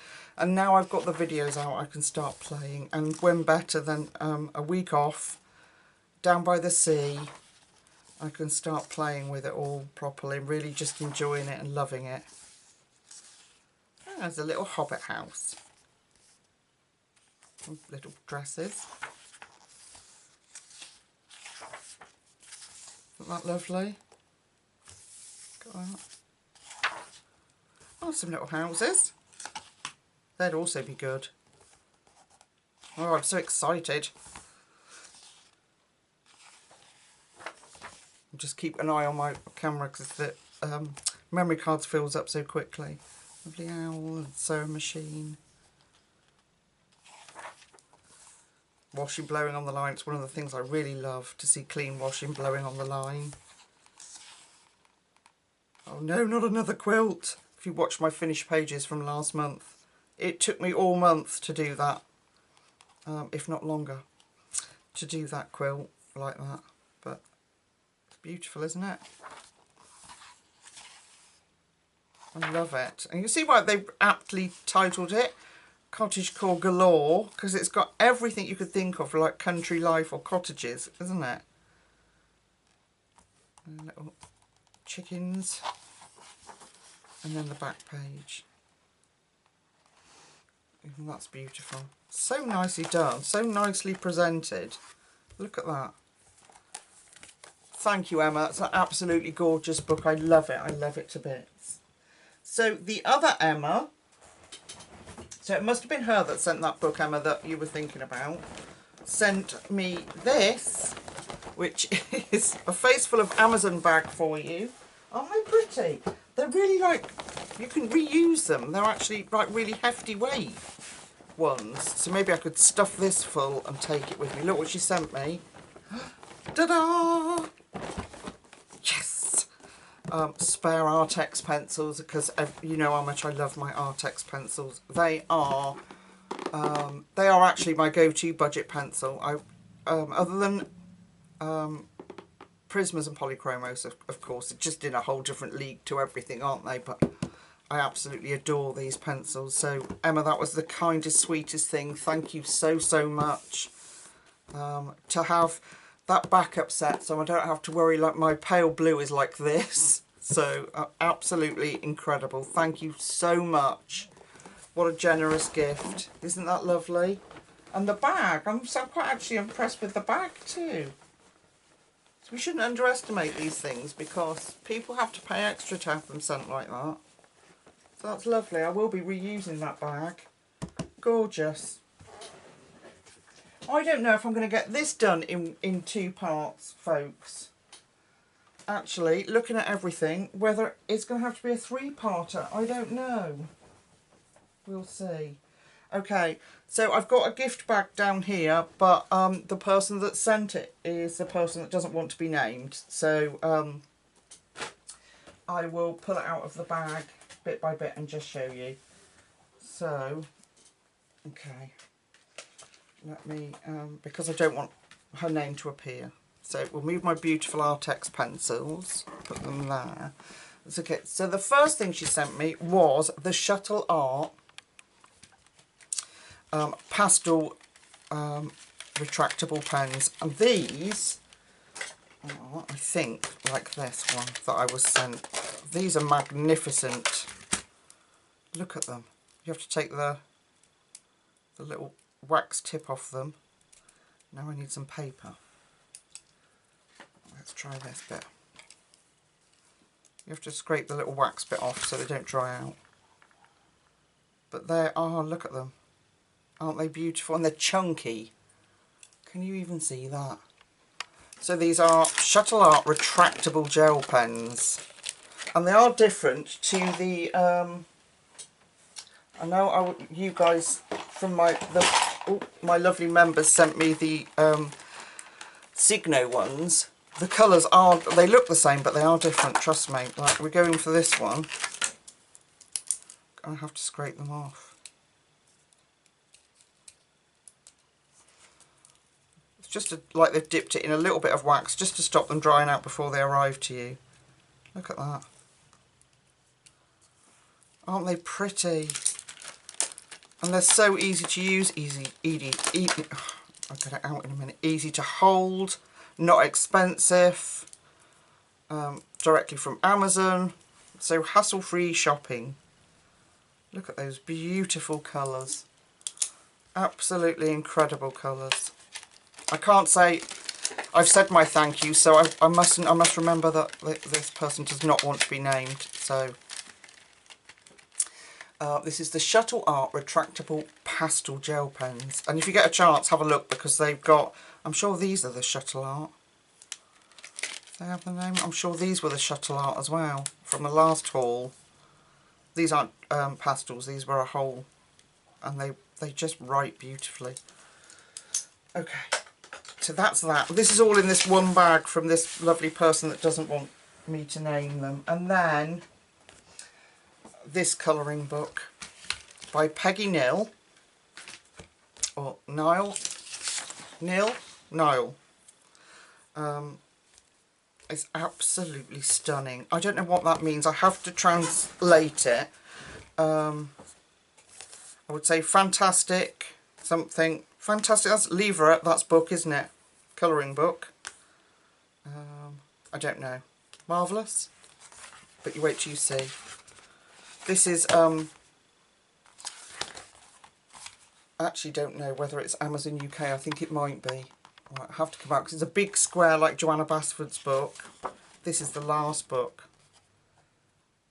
now I've got the videos out, I can start playing. And when better than a week off down by the sea, I can start playing with it all properly, really just enjoying it and loving it. Oh, there's a little hobbit house. Little dresses. Isn't that lovely? Got that. Oh, some little houses. They'd also be good. Oh, I'm so excited. Just keep an eye on my camera because the memory cards fills up so quickly. Lovely owl and sewing machine. Washing blowing on the line. It's one of the things I really love, to see clean washing blowing on the line. Oh no, not another quilt. If you watch my finished pages from last month, it took me all month to do that, if not longer, to do that quilt like that. But it's beautiful, isn't it? I love it. And you see why they've aptly titled it Cottagecore Galore, because it's got everything you could think of, like country life or cottages, isn't it? And little chickens. And then the back page. Even that's beautiful. So nicely done, so nicely presented. Look at that. Thank you, Emma. It's an absolutely gorgeous book. I love it to bits. So the other Emma, so it must have been her that sent that book, Emma, that you were thinking about, sent me this, which is a face full of Amazon bag for you. Aren't they pretty? They're really like, you can reuse them. They're actually like really hefty weight ones. So maybe I could stuff this full and take it with me. Look what she sent me. Ta-da! Yes! Spare Artex pencils, because you know how much I love my Artex pencils. They are actually my go-to budget pencil. Other than Prismas and Polychromos, of course, are just in a whole different league to everything, aren't they? But I absolutely adore these pencils. So Emma, that was the kindest, sweetest thing. Thank you so, so much. To have that backup set, so I don't have to worry, like my pale blue is like this. So absolutely incredible. Thank you so much. What a generous gift. Isn't that lovely? And the bag, I'm quite actually impressed with the bag too. So we shouldn't underestimate these things because people have to pay extra to have them sent like that. So that's lovely. I will be reusing that bag. Gorgeous. I don't know if I'm going to get this done in 2 parts, folks. Actually, looking at everything, whether it's going to have to be a 3-parter, I don't know. We'll see. Okay, so I've got a gift bag down here, but the person that sent it is the person that doesn't want to be named. So I will pull it out of the bag bit by bit and just show you. So, okay. Let me, because I don't want her name to appear. So we'll move my beautiful Artex pencils, put them there. It's okay. So the first thing she sent me was the Shuttle Art pastel retractable pens. And these, I think, like this one that I was sent. These are magnificent. Look at them. You have to take the little wax tip off them. Now I need some paper. Let's try this bit. You have to scrape the little wax bit off so they don't dry out. But they are, look at them. Aren't they beautiful? And they're chunky. Can you even see that? So these are Shuttle Art retractable gel pens. And they are different to the, I know you guys from my lovely members sent me the Signo ones. The colours are, they look the same, but they are different, trust me. Like, we're going for this one. I have to scrape them off. It's just like they've dipped it in a little bit of wax just to stop them drying out before they arrive to you. Look at that. Aren't they pretty? And they're so easy to use, I'll get it out in a minute. Easy to hold, not expensive, directly from Amazon, so hassle-free shopping. Look at those beautiful colours, absolutely incredible colours. I can't say I've said my thank you, so I must remember that this person does not want to be named. So. This is the Shuttle Art retractable pastel gel pens, and if you get a chance, have a look because they've got, I'm sure these are the Shuttle Art. They have the name. I'm sure these were the Shuttle Art as well from the last haul. These aren't pastels, these were a whole, and they just write beautifully. Okay, so that's that. This is all in this one bag from this lovely person that doesn't want me to name them. And then this colouring book by Peggy Nill, or Nile. It's absolutely stunning. I don't know what that means. I have to translate it. I would say fantastic, something. Fantastic, that's livre, that's book, isn't it? Colouring book. I don't know. Marvellous. But you wait till you see. This is, I actually don't know whether it's Amazon UK, I think it might be. I have to come out because it's a big square like Joanna Basford's book. This is the last book.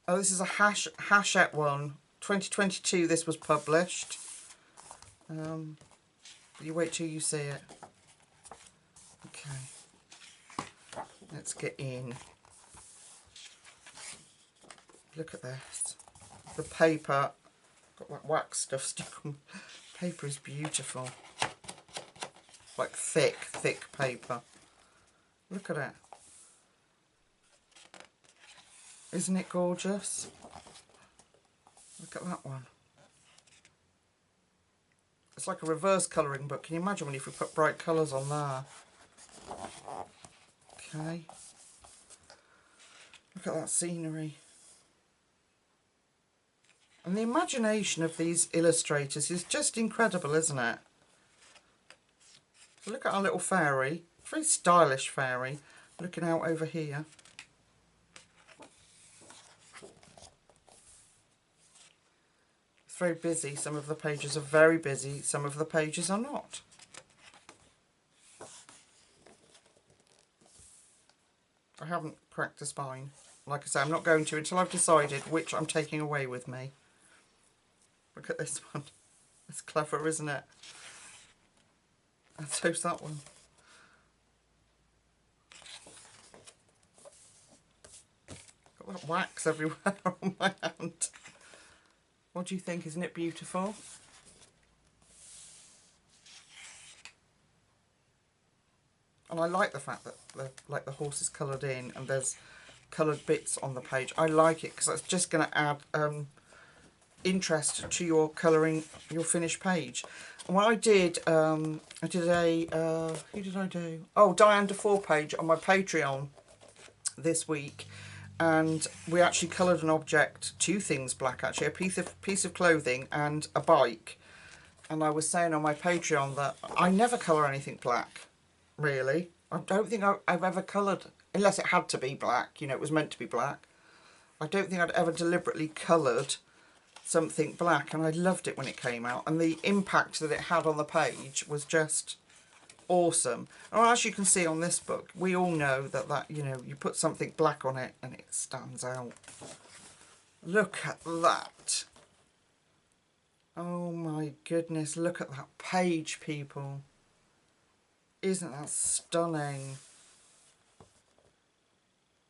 Oh, this is a Hachette one. 2022 this was published. You wait till you see it. Okay. Let's get in. Look at this. The paper, got that wax stuff stuck on. Paper is beautiful. Like thick paper. Look at it. Isn't it gorgeous? Look at that one. It's like a reverse colouring book. Can you imagine if we put bright colours on there? Okay. Look at that scenery. And the imagination of these illustrators is just incredible, isn't it? So look at our little fairy, very stylish fairy, looking out over here. It's very busy. Some of the pages are very busy, some of the pages are not. I haven't cracked the spine. Like I say, I'm not going to until I've decided which I'm taking away with me. Look at this one. It's clever, isn't it? And so's that one. Got that wax everywhere on my hand. What do you think? Isn't it beautiful? And I like the fact that the horse is coloured in and there's coloured bits on the page. I like it because that's just going to add interest to your colouring your finished page. And what I did a who did I do? Oh, Diane DeFore page on my Patreon this week, and we actually coloured an object, two things black actually, a piece of clothing and a bike. And I was saying on my Patreon that I never colour anything black, really. I don't think I've ever coloured, unless it had to be black, you know, it was meant to be black. I don't think I'd ever deliberately coloured something black, and I loved it when it came out, and the impact that it had on the page was just awesome. And as you can see on this book, we all know that you know, you put something black on it and it stands out. Look at that. Oh my goodness, look at that page, people. Isn't that stunning?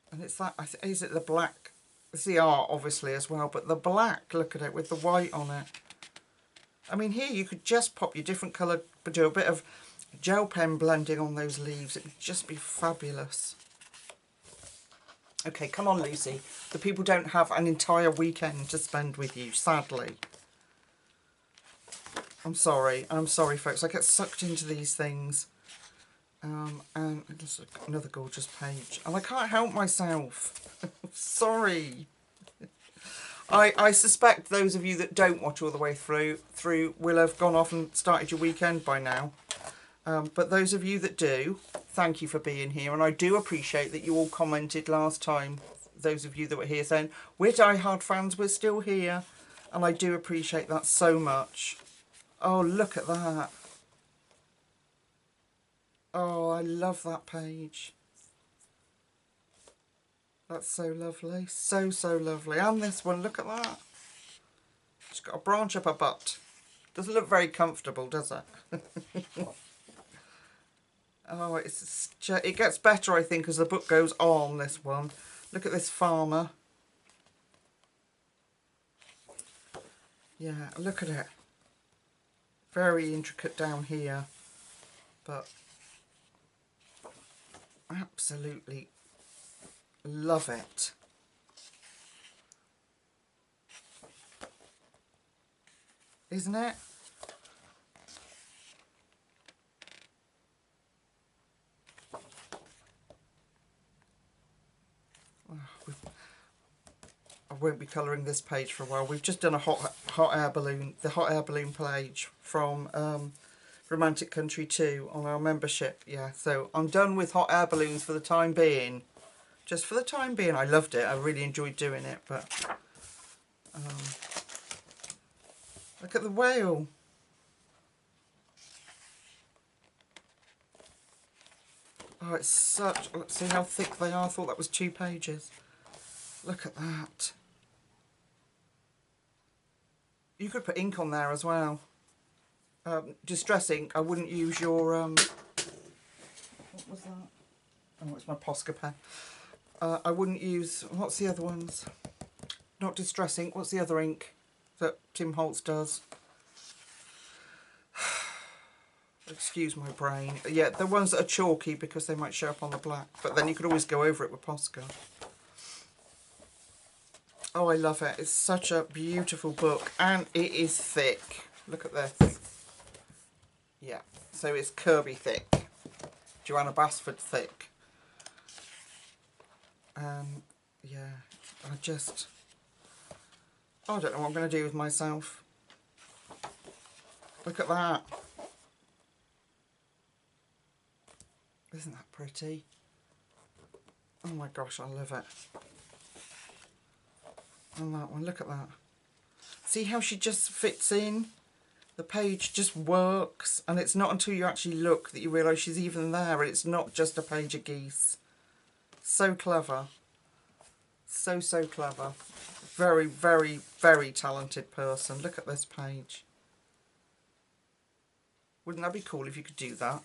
And it's that, is it the black? It's the art, obviously, as well, but the black, look at it, with the white on it. I mean, here you could just pop your different coloured, but do a bit of gel pen blending on those leaves. It would just be fabulous. Okay, come on, Lucy. The people don't have an entire weekend to spend with you, sadly. I'm sorry, folks. I get sucked into these things. And just another gorgeous page. And I can't help myself. Sorry. I suspect those of you that don't watch all the way through will have gone off and started your weekend by now. But those of you that do, thank you for being here. And I do appreciate that you all commented last time. Those of you that were here saying, we're diehard fans, we're still here. And I do appreciate that so much. Oh, look at that. Oh, I love that page. That's so lovely. So, so lovely. And this one, look at that. She's got a branch up her butt. Doesn't look very comfortable, does it? Oh, it gets better, I think, as the book goes on, this one. Look at this farmer. Yeah, look at it. Very intricate down here. But absolutely love it. Isn't it? I won't be colouring this page for a while. We've just done a hot air balloon, the hot air balloon page from Romantic Country 2 on our membership. Yeah, so I'm done with hot air balloons for the time being. Just for the time being. I loved it. I really enjoyed doing it. But look at the whale. Oh, it's such... Let's see how thick they are. I thought that was 2 pages. Look at that. You could put ink on there as well. Distress ink. I wouldn't use your... what was that? Oh, it's my Posca pen. I wouldn't use... What's the other ones? Not distress ink. What's the other ink that Tim Holtz does? Excuse my brain. Yeah, the ones that are chalky because they might show up on the black. But then you could always go over it with Postcard. Oh, I love it. It's such a beautiful book. And it is thick. Look at this. Yeah. So it's Kirby thick. Joanna Basford thick. yeah, I don't know what I'm going to do with myself. Look at that. Isn't that pretty? Oh my gosh, I love it. And that one, look at that. See how she just fits in? The page just works, and it's not until you actually look that you realise she's even there. It's not just a page of geese. So clever. So clever. Very, very, very talented person. Look at this page. Wouldn't that be cool if you could do that?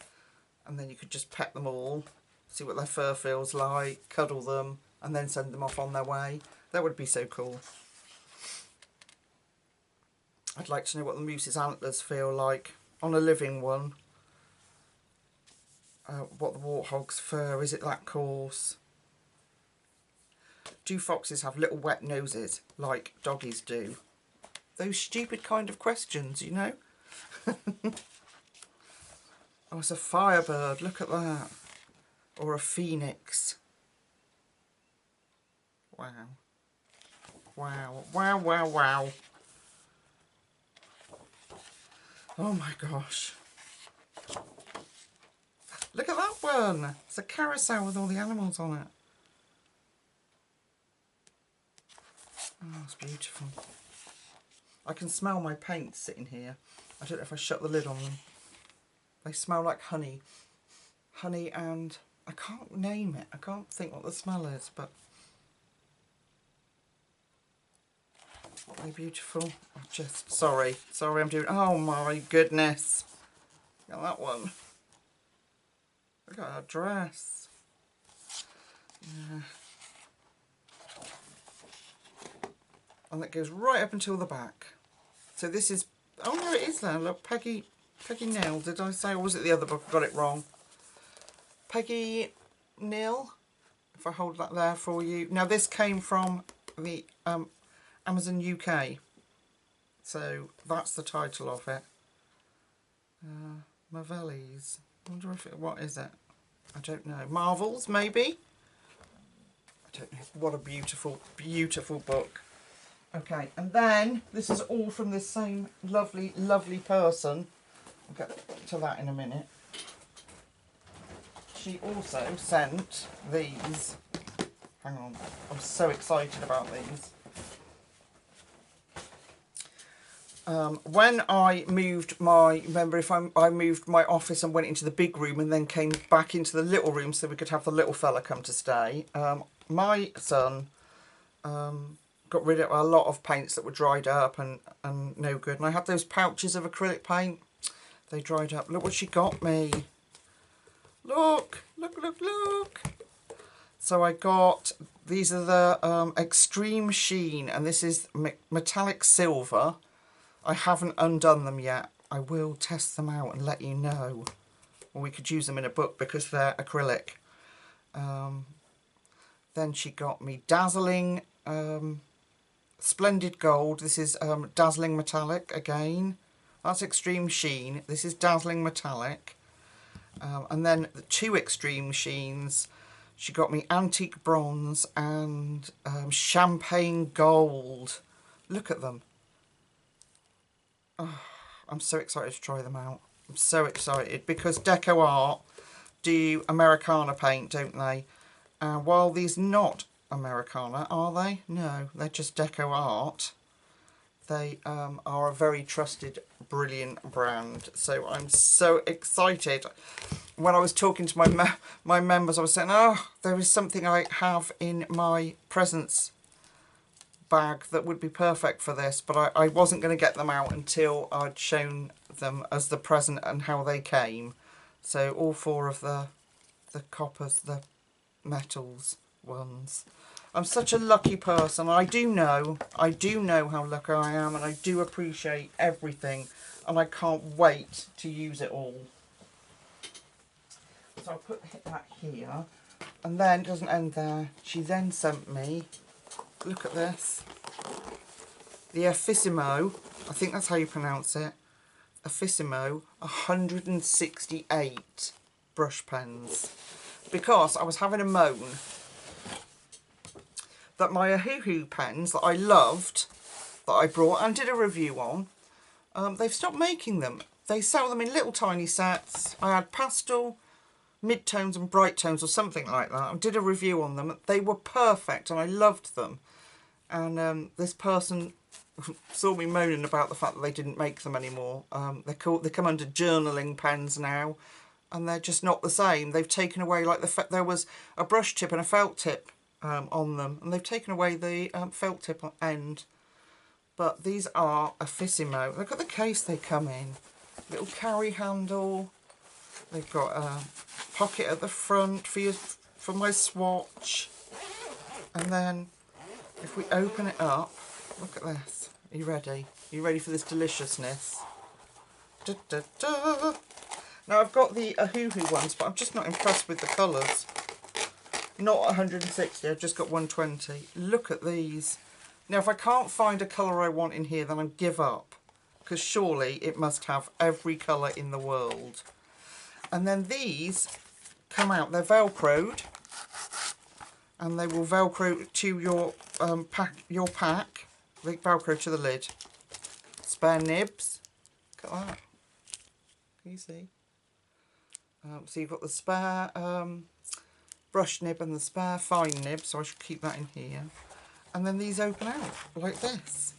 And then you could just pet them all, see what their fur feels like, cuddle them, and then send them off on their way. That would be so cool. I'd like to know what the moose's antlers feel like on a living one. What the warthog's fur, is it that coarse? Do foxes have little wet noses like doggies do? Those stupid kind of questions, you know? Oh, it's a firebird, look at that. Or a phoenix. Wow. Wow, wow, wow, wow. Oh my gosh. Look at that one. It's a carousel with all the animals on it. Oh, it's beautiful. I can smell my paint sitting here. I don't know if I shut the lid on them. They smell like honey. Honey and... I can't name it. I can't think what the smell is, but... They're beautiful. Oh, just... Sorry. Sorry I'm doing... Oh my goodness. Look at that one. Look at that dress. Yeah. And that goes right up until the back. So this is... Oh no, it is there. Look, Peggy Neal. Did I say, or was it the other book? I got it wrong. Peggy Neal. If I hold that there for you. Now this came from the Amazon UK. So that's the title of it. Marvellies. I wonder if it... What is it? I don't know. Marvels, maybe? I don't know. What a beautiful, beautiful book. Okay, and then this is all from this same lovely, lovely person. I'll get to that in a minute. She also sent these. Hang on, I'm so excited about these. When I moved my, remember if I moved my office and went into the big room and then came back into the little room so we could have the little fella come to stay, my son got rid of a lot of paints that were dried up and no good. And I had those pouches of acrylic paint. They dried up. Look what she got me. Look, look, look, look. So I got, these are the Extreme Sheen, and this is metallic silver. I haven't undone them yet. I will test them out and let you know. Or we could use them in a book because they're acrylic. Then she got me Dazzling Splendid Gold. This is Dazzling Metallic again. That's Extreme Sheen. This is Dazzling Metallic. And then the two Extreme Sheens. She got me Antique Bronze and Champagne Gold. Look at them. Oh, I'm so excited to try them out. I'm so excited because Deco Art do Americana paint, don't they? While these not Americana, are they? No, they're just Deco Art. They are a very trusted, brilliant brand. So I'm so excited. When I was talking to my members, I was saying, oh, there is something I have in my presents bag that would be perfect for this, but I wasn't going to get them out until I'd shown them as the present and how they came. So all four of the coppers, the metals ones. I'm such a lucky person. I do know how lucky I am, and I do appreciate everything, and I can't wait to use it all. So I'll hit that here, and then it doesn't end there. She then sent me, look at this, the Affissimo, I think that's how you pronounce it, Affissimo 168 brush pens, because I was having a moan that my Ohuhu pens that I loved, that I brought and did a review on, they've stopped making them. They sell them in little tiny sets. I had pastel, mid-tones and bright tones or something like that. I did a review on them. They were perfect and I loved them. And this person saw me moaning about the fact that they didn't make them anymore. They come under journaling pens now, and they're just not the same. They've taken away, like, there was a brush tip and a felt tip on them, and they've taken away the felt tip end. But these are Affissimo. Look at the case they come in. Little carry handle. They've got a pocket at the front for my swatch. And then if we open it up, look at this. Are you ready? Are you ready for this deliciousness? Da, da, da. Now I've got the Ohuhu ones, but I'm just not impressed with the colours. Not 160, I've just got 120. Look at these. Now if I can't find a colour I want in here, then I give up. Because surely it must have every colour in the world. And then these come out, they're velcroed. And they will velcro to your pack. They velcro to the lid. Spare nibs. Look at that. Can you see? So you've got the spare brush nib and the spare fine nib, so I should keep that in here. And then these open out like this.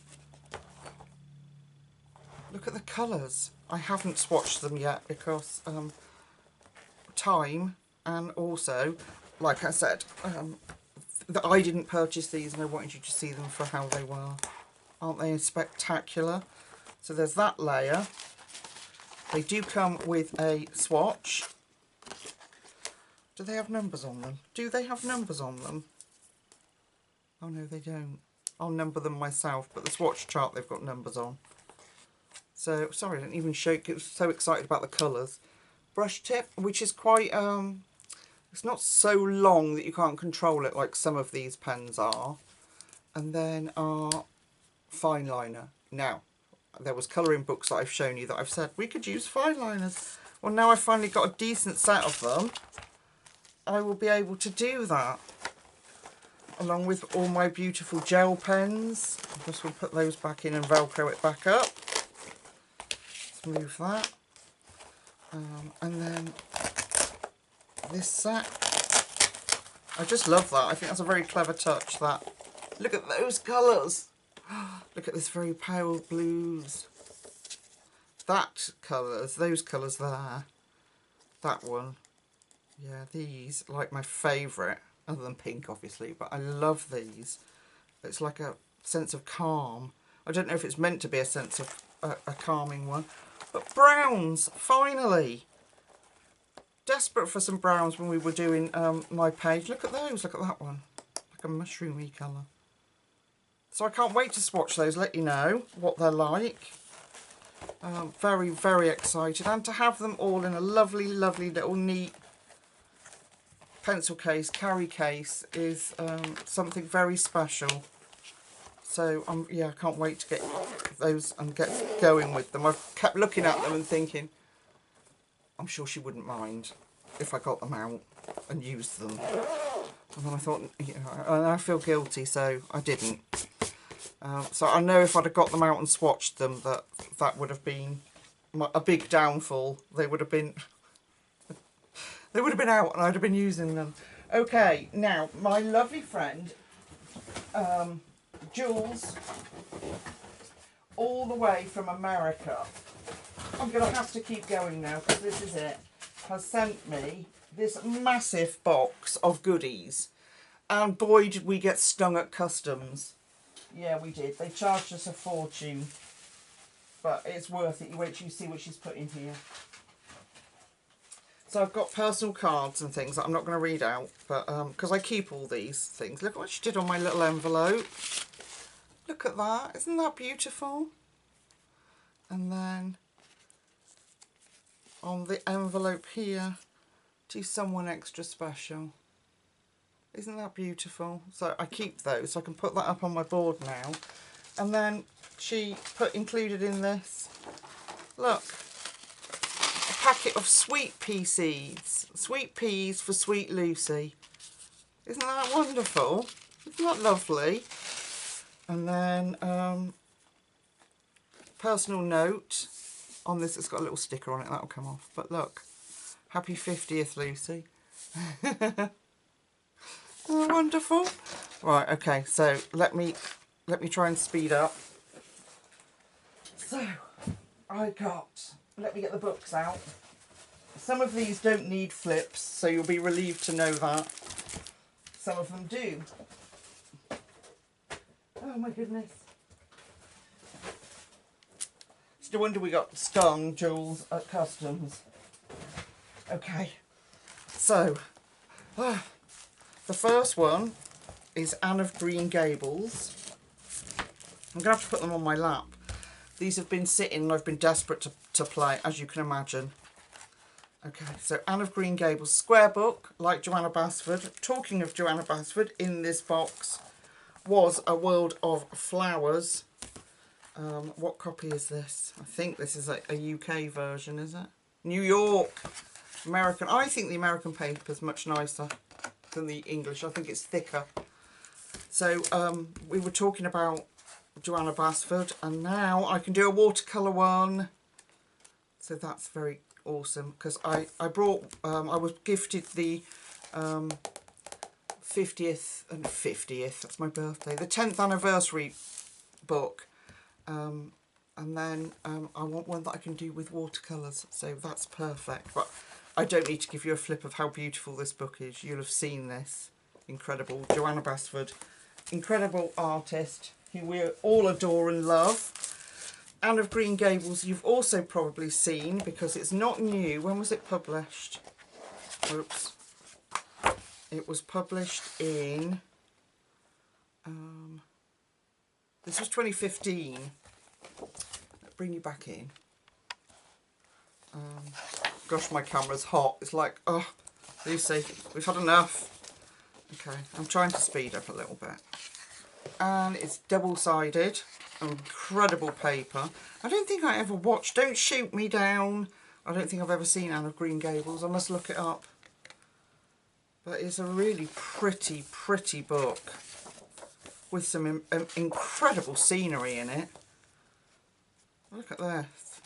Look at the colours. I haven't swatched them yet because time, and also, like I said, that I didn't purchase these and I wanted you to see them for how they were. Aren't they spectacular? So there's that layer. They do come with a swatch. Do they have numbers on them? Do they have numbers on them? Oh no, they don't. I'll number them myself, but the swatch chart they've got numbers on. So, sorry, I didn't even show you. I was so excited about the colours. Brush tip, which is quite, it's not so long that you can't control it like some of these pens are. And then our fine liner. Now, there was colouring books that I've shown you that I've said we could use fine liners. Well, now I've finally got a decent set of them. I will be able to do that. Along with all my beautiful gel pens. I guess we'll put those back in and Velcro it back up. Let's move that. And then this set. I just love that. I think that's a very clever touch. That. Look at those colours. Look at this very pale blues. That colours, those colours there. That one. Yeah, these like my favourite. Other than pink, obviously, but I love these. It's like a sense of calm. I don't know if it's meant to be a sense of a calming one. But browns, finally. Desperate for some browns when we were doing my page. Look at those, look at that one. Like a mushroomy colour. So I can't wait to swatch those, let you know what they're like. Very, very excited. And to have them all in a lovely, lovely little neat pencil case, carry case is something very special. So yeah, I can't wait to get those and get going with them. I've kept looking at them and thinking, I'm sure she wouldn't mind if I got them out and used them. And then I thought, you know, and I feel guilty, so I didn't. So I know if I'd have got them out and swatched them, that would have been a big downfall. They would have been out and I'd have been using them. Okay, now my lovely friend Jules, all the way from America, I'm going to have to keep going now because this is it, has sent me this massive box of goodies. And boy, did we get stung at customs. Yeah, we did. They charged us a fortune. But it's worth it. You wait till you see what she's put in here. So I've got personal cards and things that I'm not going to read out, but because I keep all these things. Look what she did on my little envelope. Look at that. Isn't that beautiful? And then on the envelope here, to someone extra special. Isn't that beautiful? So I keep those, so I can put that up on my board now. And then she included in this, look, a packet of sweet pea seeds. Sweet peas for Sweet Lucy. Isn't that wonderful? Isn't that lovely? And then personal note on this. It's got a little sticker on it. That'll come off. But look, happy 50th, Lucy. Oh, wonderful. Right. Okay. So let me try and speed up. So I got. Let me get the books out. Some of these don't need flips, so you'll be relieved to know that. Some of them do. Oh my goodness. It's no wonder we got stung, Jules, at customs. Okay. So, the first one is Anne of Green Gables. I'm going to have to put them on my lap. These have been sitting and I've been desperate to play, as you can imagine. Okay, so Anne of Green Gables, square book, like Joanna Basford. Talking of Joanna Basford, in this box was A World of Flowers. What copy is this? I think this is a UK version, is it? New York, American. I think the American paper is much nicer than the English. I think it's thicker. So we were talking about Joanna Basford, and now I can do a watercolour one. So that's very awesome, because I brought, I was gifted the 50th, that's my birthday, the 10th anniversary book, and then I want one that I can do with watercolours, so that's perfect. But I don't need to give you a flip of how beautiful this book is. You'll have seen this. Incredible. Joanna Basford, incredible artist who we all adore and love. Anne of Green Gables you've also probably seen, because it's not new. When was it published? Oops. It was published in, this was 2015. I'll bring you back in. Gosh, my camera's hot. It's like, oh, Lucy, we've had enough. Okay, I'm trying to speed up a little bit. And it's double-sided, incredible paper. I don't think I ever watched, don't shoot me down, I don't think I've ever seen Anne of Green Gables. I must look it up. But it's a really pretty, pretty book with some incredible scenery in it. Look at this.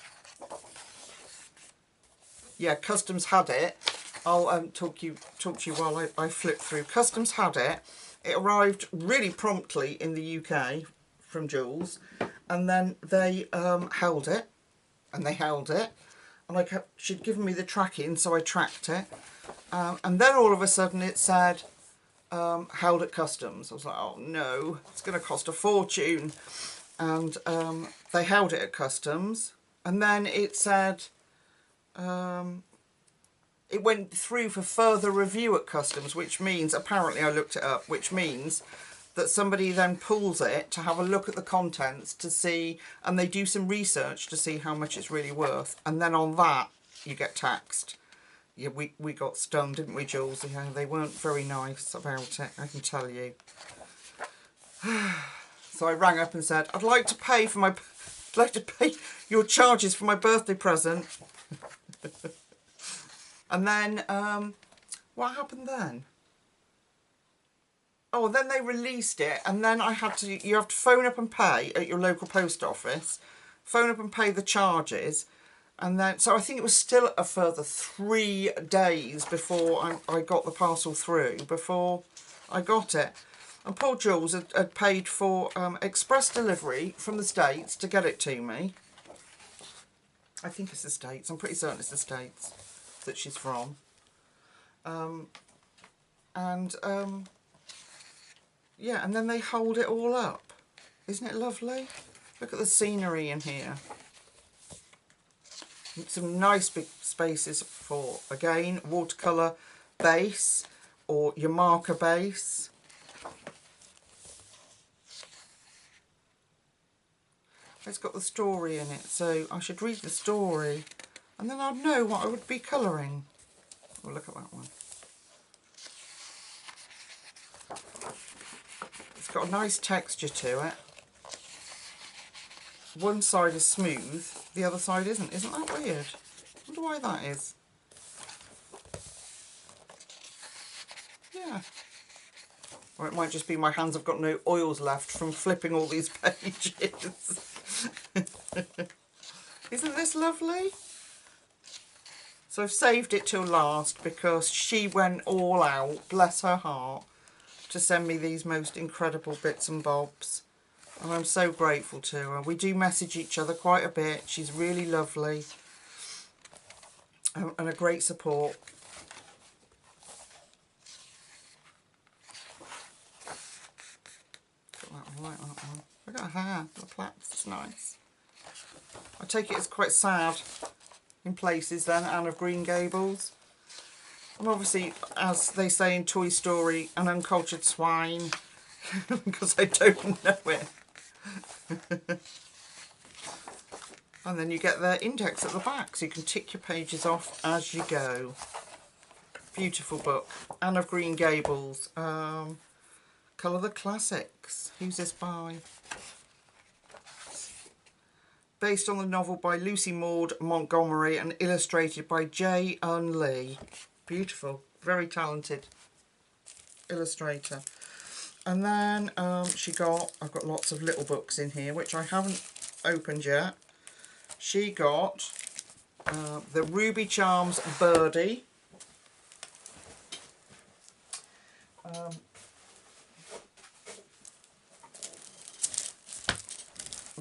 Yeah, Customs had it. I'll talk to you while I flip through. Customs had it. It arrived really promptly in the UK from Jules, and then they held it, and she'd given me the tracking, so I tracked it, and then all of a sudden it said held at Customs. I was like, oh no, it's going to cost a fortune. And they held it at Customs, and then it said it went through for further review at Customs, which means, apparently I looked it up, which means that somebody then pulls it to have a look at the contents to see, and they do some research to see how much it's really worth, and then on that you get taxed. Yeah, we got stung, didn't we, Jules? Yeah, they weren't very nice about it, I can tell you. So I rang up and said, I'd like to pay your charges for my birthday present. And then, what happened then? Oh, then they released it, and then you have to phone up and pay at your local post office, phone up and pay the charges, and then, so I think it was still a further 3 days before I got the parcel through, before I got it. And poor Jules had paid for express delivery from the States to get it to me. I think it's the States, I'm pretty certain it's the States that she's from. Yeah, and then they hold it all up. Isn't it lovely? Look at the scenery in here. Some nice big spaces for, again, watercolour base or your marker base. It's got the story in it, so I should read the story and then I'd know what I would be colouring. Oh, look at that one. It's got a nice texture to it. One side is smooth, the other side isn't. Isn't that weird? I wonder why that is. Yeah. Or it might just be my hands have got no oils left from flipping all these pages. Isn't this lovely? So I've saved it till last because she went all out, bless her heart, to send me these most incredible bits and bobs. And I'm so grateful to her. We do message each other quite a bit. She's really lovely and a great support. I like that one. Look at her hair, the plaits, it's nice. I take it as quite sad in places then, Anne of Green Gables. And obviously, as they say in Toy Story, an uncultured swine, because I don't know it. And then you get their index at the back, so you can tick your pages off as you go. Beautiful book. Anne of Green Gables. Colour the Classics. Who's this by? Based on the novel by Lucy Maud Montgomery and illustrated by J. Un Lee. Beautiful. Very talented illustrator. And then I've got lots of little books in here, which I haven't opened yet. She got the Ruby Charms Birdie.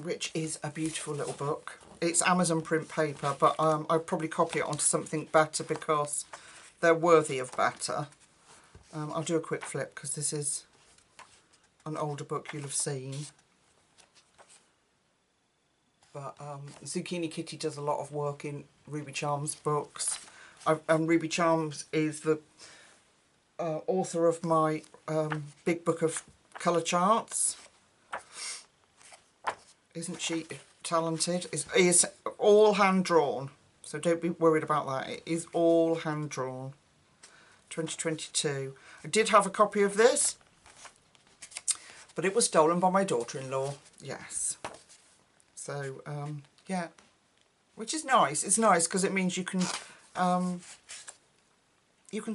Which is a beautiful little book. It's Amazon print paper, but I'll probably copy it onto something better because they're worthy of better. I'll do a quick flip because this is an older book you'll have seen. But Zucchini Kitty does a lot of work in Ruby Charms books. And Ruby Charms is the author of my big book of colour charts. Isn't she talented? It is all hand drawn, so don't be worried about that. It is all hand drawn. 2022. I did have a copy of this, but it was stolen by my daughter-in-law. Yes. So yeah, which is nice. It's nice because it means you can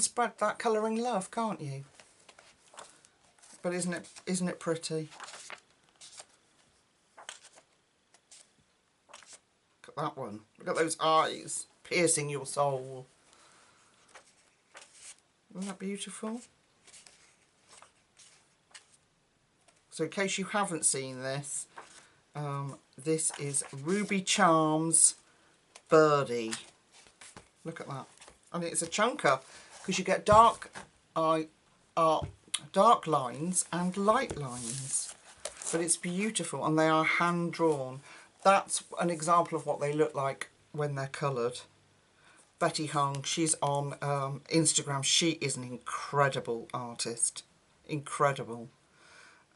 spread that colouring love, can't you? But isn't it pretty? That one. Look at those eyes piercing your soul. Isn't that beautiful? So in case you haven't seen this, this is Ruby Charms Birdie. Look at that. And it's a chunker because you get dark lines and light lines. But it's beautiful and they are hand drawn. That's an example of what they look like when they're coloured. Betty Hung, she's on Instagram. She is an incredible artist. Incredible.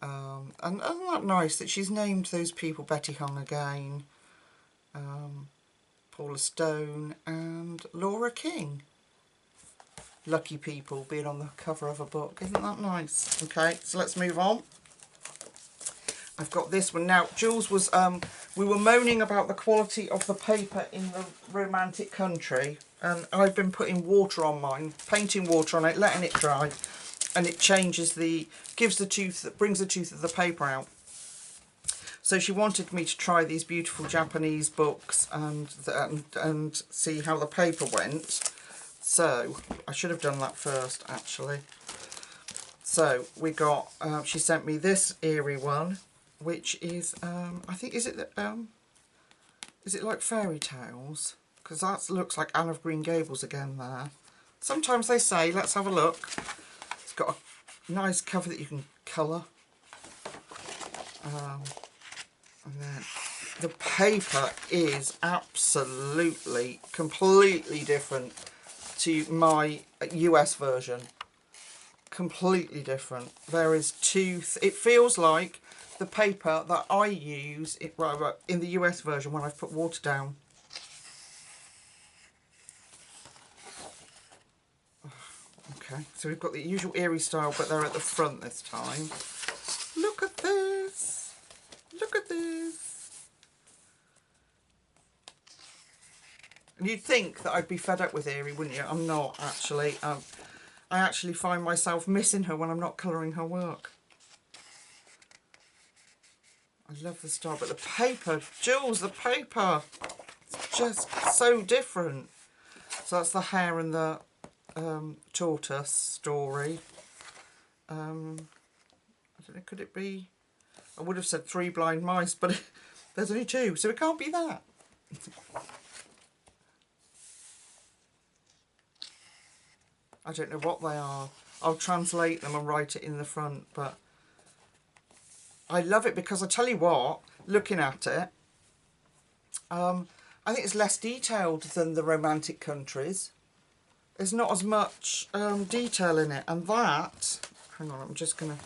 And isn't that nice that she's named those people Betty Hung again? Paula Stone and Laura King. Lucky people being on the cover of a book. Isn't that nice? Okay, so let's move on. I've got this one now. Jules was, we were moaning about the quality of the paper in the Romantic Country, and I've been putting water on mine, painting water on it, letting it dry, and it changes brings the tooth of the paper out. So she wanted me to try these beautiful Japanese books and see how the paper went. So I should have done that first, actually. So we got, she sent me this eerie one, which is, I think, is it like fairy tales? Because that looks like Anne of Green Gables again there. Sometimes they say, let's have a look. It's got a nice cover that you can colour. And then the paper is absolutely, completely different to my US version. Completely different. There is tooth. It feels like the paper that I use in the US version when I've put water down. Okay, so we've got the usual eerie style, but they're at the front this time. Look at this! Look at this! And you'd think that I'd be fed up with eerie, wouldn't you? I'm not, actually. I actually find myself missing her when I'm not colouring her work. I love the style, but the paper, Jules, the paper, it's just so different. So that's the hare and the tortoise story. I don't know, could it be? I would have said 3 blind mice, but there's only 2, so it can't be that. I don't know what they are. I'll translate them and write it in the front, but I love it because I tell you what, looking at it, I think it's less detailed than the romantic countries. There's not as much detail in it, and that, hang on, I'm just going to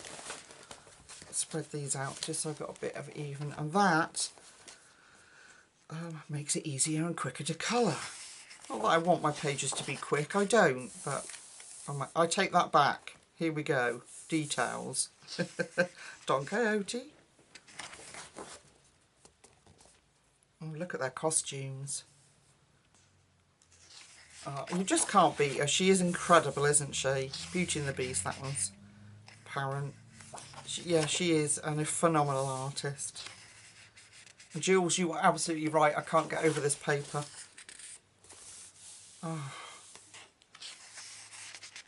spread these out just so I've got a bit of even, and that makes it easier and quicker to colour. Not that I want my pages to be quick, I don't, but I take that back. Here we go, details. Don Quixote. Oh, look at their costumes. You just can't beat her. She is incredible, isn't she? Beauty and the Beast, that one's apparent. Yeah, she is a phenomenal artist. Jules, you were absolutely right. I can't get over this paper. Oh.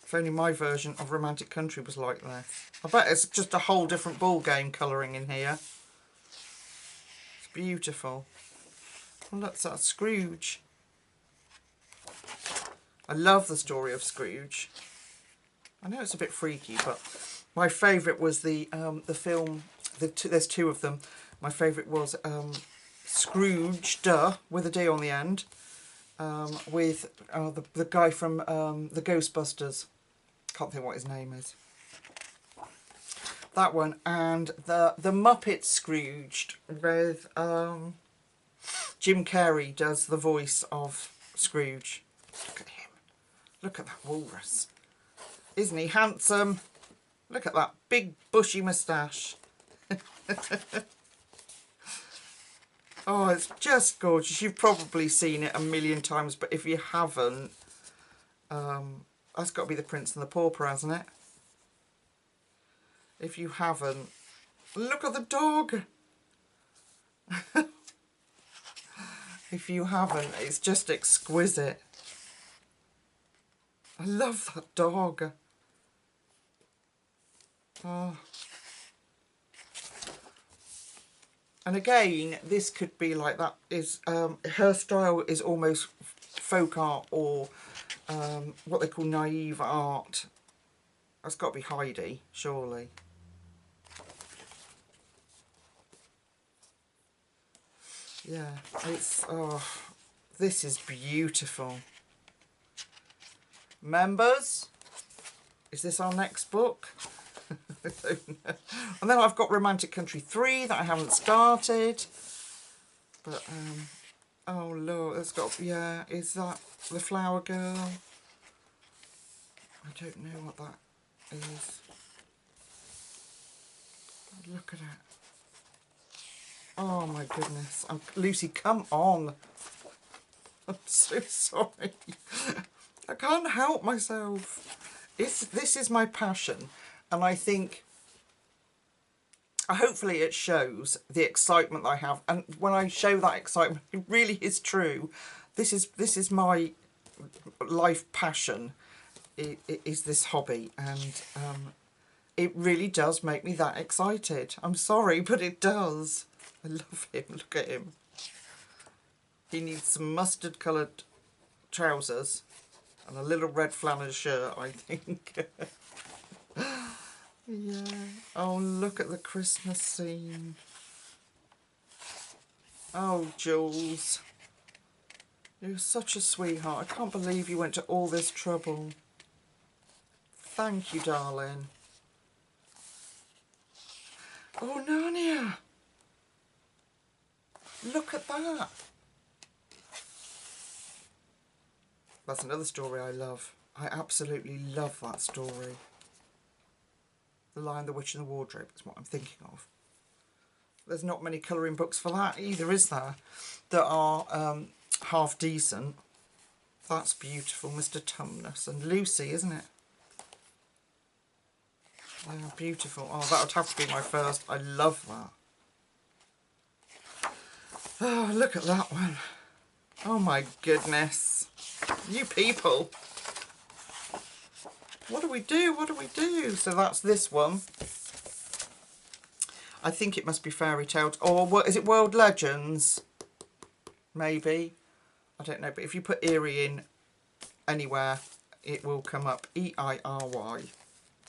If only my version of Romantic Country was like this. I bet it's just a whole different ball game colouring in here. It's beautiful. Well, that's that Scrooge. I love the story of Scrooge. I know it's a bit freaky, but my favourite was the film. There's 2 of them. My favourite was Scrooge, with a D on the end, with the guy from the Ghostbusters. Can't think what his name is. That one, and the Muppet Scrooged with Jim Carrey does the voice of Scrooge. Look at him. Look at that walrus. Isn't he handsome? Look at that big bushy moustache. Oh, it's just gorgeous. You've probably seen it a million times, but if you haven't, that's got to be The Prince and the Pauper, hasn't it? If you haven't, look at the dog. If you haven't, it's just exquisite. I love that dog. Oh. And again, this could be like that. Is her style is almost folk art or what they call naive art. That's got to be Heidi, surely. Yeah, it's, oh, this is beautiful. Members, is this our next book? I don't know. And then I've got Romantic Country 3 that I haven't started. But, oh look, it's got, yeah, is that the Flower Girl? I don't know what that is. Look at it. Oh my goodness. Lucy, come on. I'm so sorry. I can't help myself. This is my passion. And I think, hopefully it shows the excitement that I have. And when I show that excitement, it really is true. This is my life passion, is this hobby. And it really does make me that excited. I'm sorry, but it does. I love him. Look at him. He needs some mustard coloured trousers and a little red flannel shirt, I think. Yeah. Oh, look at the Christmas scene. Oh, Jules. You're such a sweetheart. I can't believe you went to all this trouble. Thank you, darling. Oh, Narnia. Look at that. That's another story I love. I absolutely love that story. The Lion, the Witch and the Wardrobe is what I'm thinking of. There's not many colouring books for that either, is there? That are half decent. That's beautiful, Mr. Tumnus. And Lucy, isn't it? They're beautiful. Oh, that would have to be my first. I love that. Oh, look at that one. Oh my goodness. You people. What do we do? What do we do? So that's this one. I think it must be fairy tales. Or what is it, World Legends? Maybe. I don't know. But if you put Eerie in anywhere, it will come up. E-I-R-Y.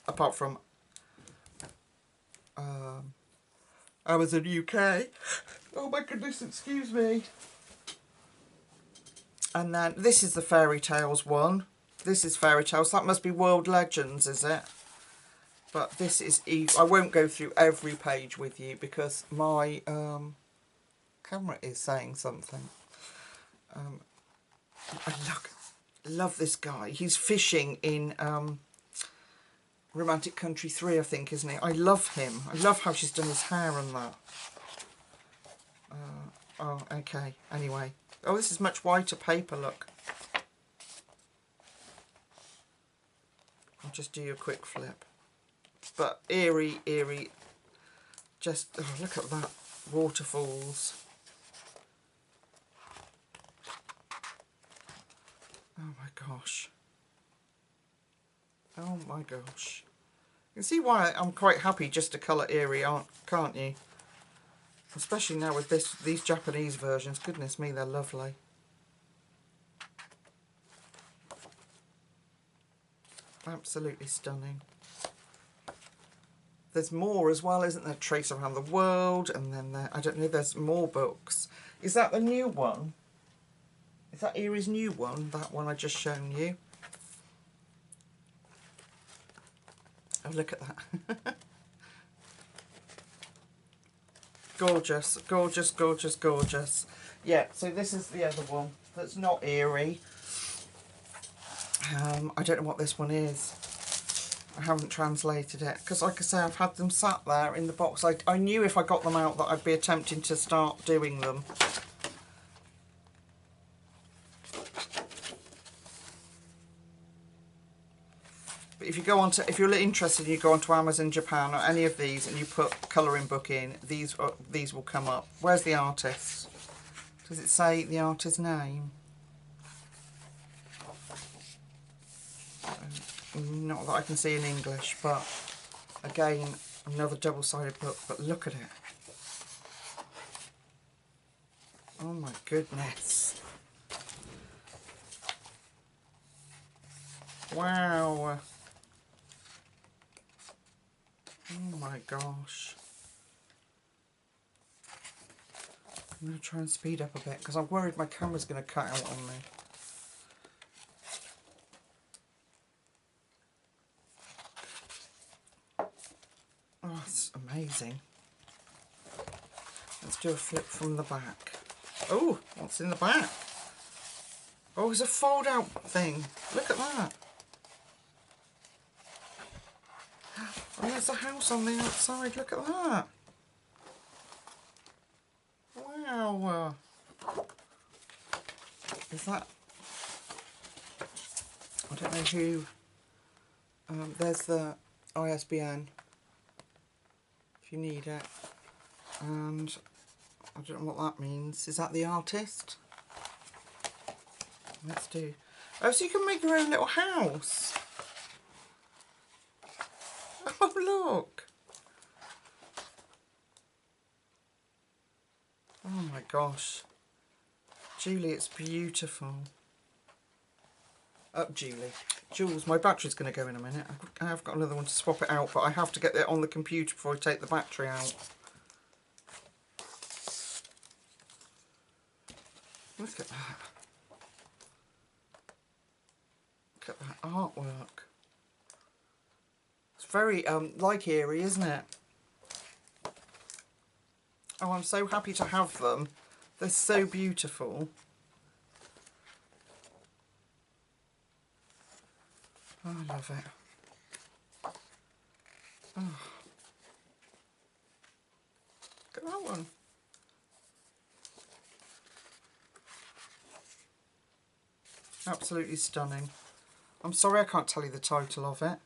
Apart from Amazon UK. Oh my goodness, excuse me. And then this is the fairy tales one. This is fairy tales. That must be World Legends, is it? But this is I won't go through every page with you because my camera is saying something. I love this guy. He's fishing in Romantic Country 3, I think, isn't he? I love him. I love how she's done his hair and that. Oh, okay. Anyway. Oh, this is much whiter paper, look. I'll just do you a quick flip. But eerie, just, oh, look at that. Waterfalls. Oh my gosh. Oh my gosh. You can see why I'm quite happy just to colour eerie, can't you? Especially now with these Japanese versions. Goodness me, they're lovely. Absolutely stunning. There's more as well, isn't there? Trace Around the World, and then there, I don't know, there's more books. Is that the new one? Is that Erie's new one? That one I just shown you? Oh, look at that. Gorgeous, gorgeous, gorgeous, gorgeous. Yeah, so this is the other one that's not Eerie. I don't know what this one is. I haven't translated it because, like I say, I've had them sat there in the box. I knew if I got them out that I'd be attempting to start doing them. But if you go on to, if you're interested, you go onto Amazon Japan or any of these, and you put colouring book in, these will come up. Where's the artist? Does it say the artist's name? Not that I can see in English, but again, another double-sided book. But look at it. Oh my goodness. Wow. Oh my gosh. I'm going to try and speed up a bit because I'm worried my camera's going to cut out on me. Oh, it's amazing. Let's do a flip from the back. Oh, what's in the back? Oh, it's a fold out thing. Look at that. And there's a house on the outside. Look at that. Wow. Is that... I don't know who... there's the ISBN if you need it. And I don't know what that means. Is that the artist? Let's do... Oh, so you can make your own little house. Oh, look. Oh my gosh. Julie, it's beautiful. Jules, my battery's going to go in a minute. I have got another one to swap it out, but I have to get it on the computer before I take the battery out. Look at that. Look at that artwork. It's very, like Eerie, isn't it? Oh, I'm so happy to have them. They're so beautiful. Oh, I love it. Oh. Look at that one. Absolutely stunning. I'm sorry I can't tell you the title of it.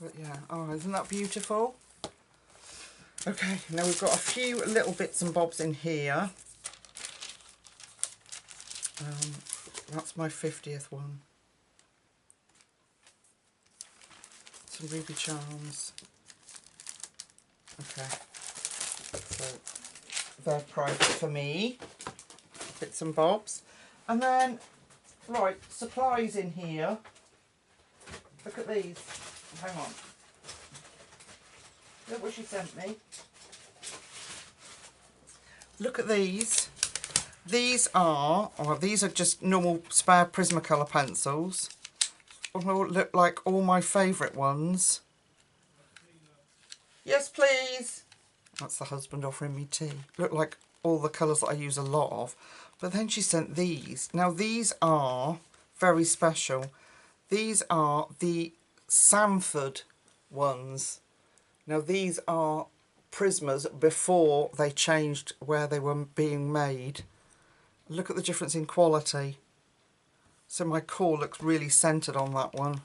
But yeah, oh, isn't that beautiful? Okay, now we've got a few little bits and bobs in here. That's my 50th one. Some ruby charms. Okay, so they're private for me. Bits and bobs. And then, right, supplies in here. Look at these. Hang on. Look what she sent me. Look at these. These are just normal spare Prismacolor pencils. Look like all my favourite ones. Yes, please. That's the husband offering me tea. Look like all the colours that I use a lot of. But then she sent these. Now these are very special. These are the Sanford ones. Now these are Prismas before they changed where they were being made. Look at the difference in quality. So my core looks really centred on that one.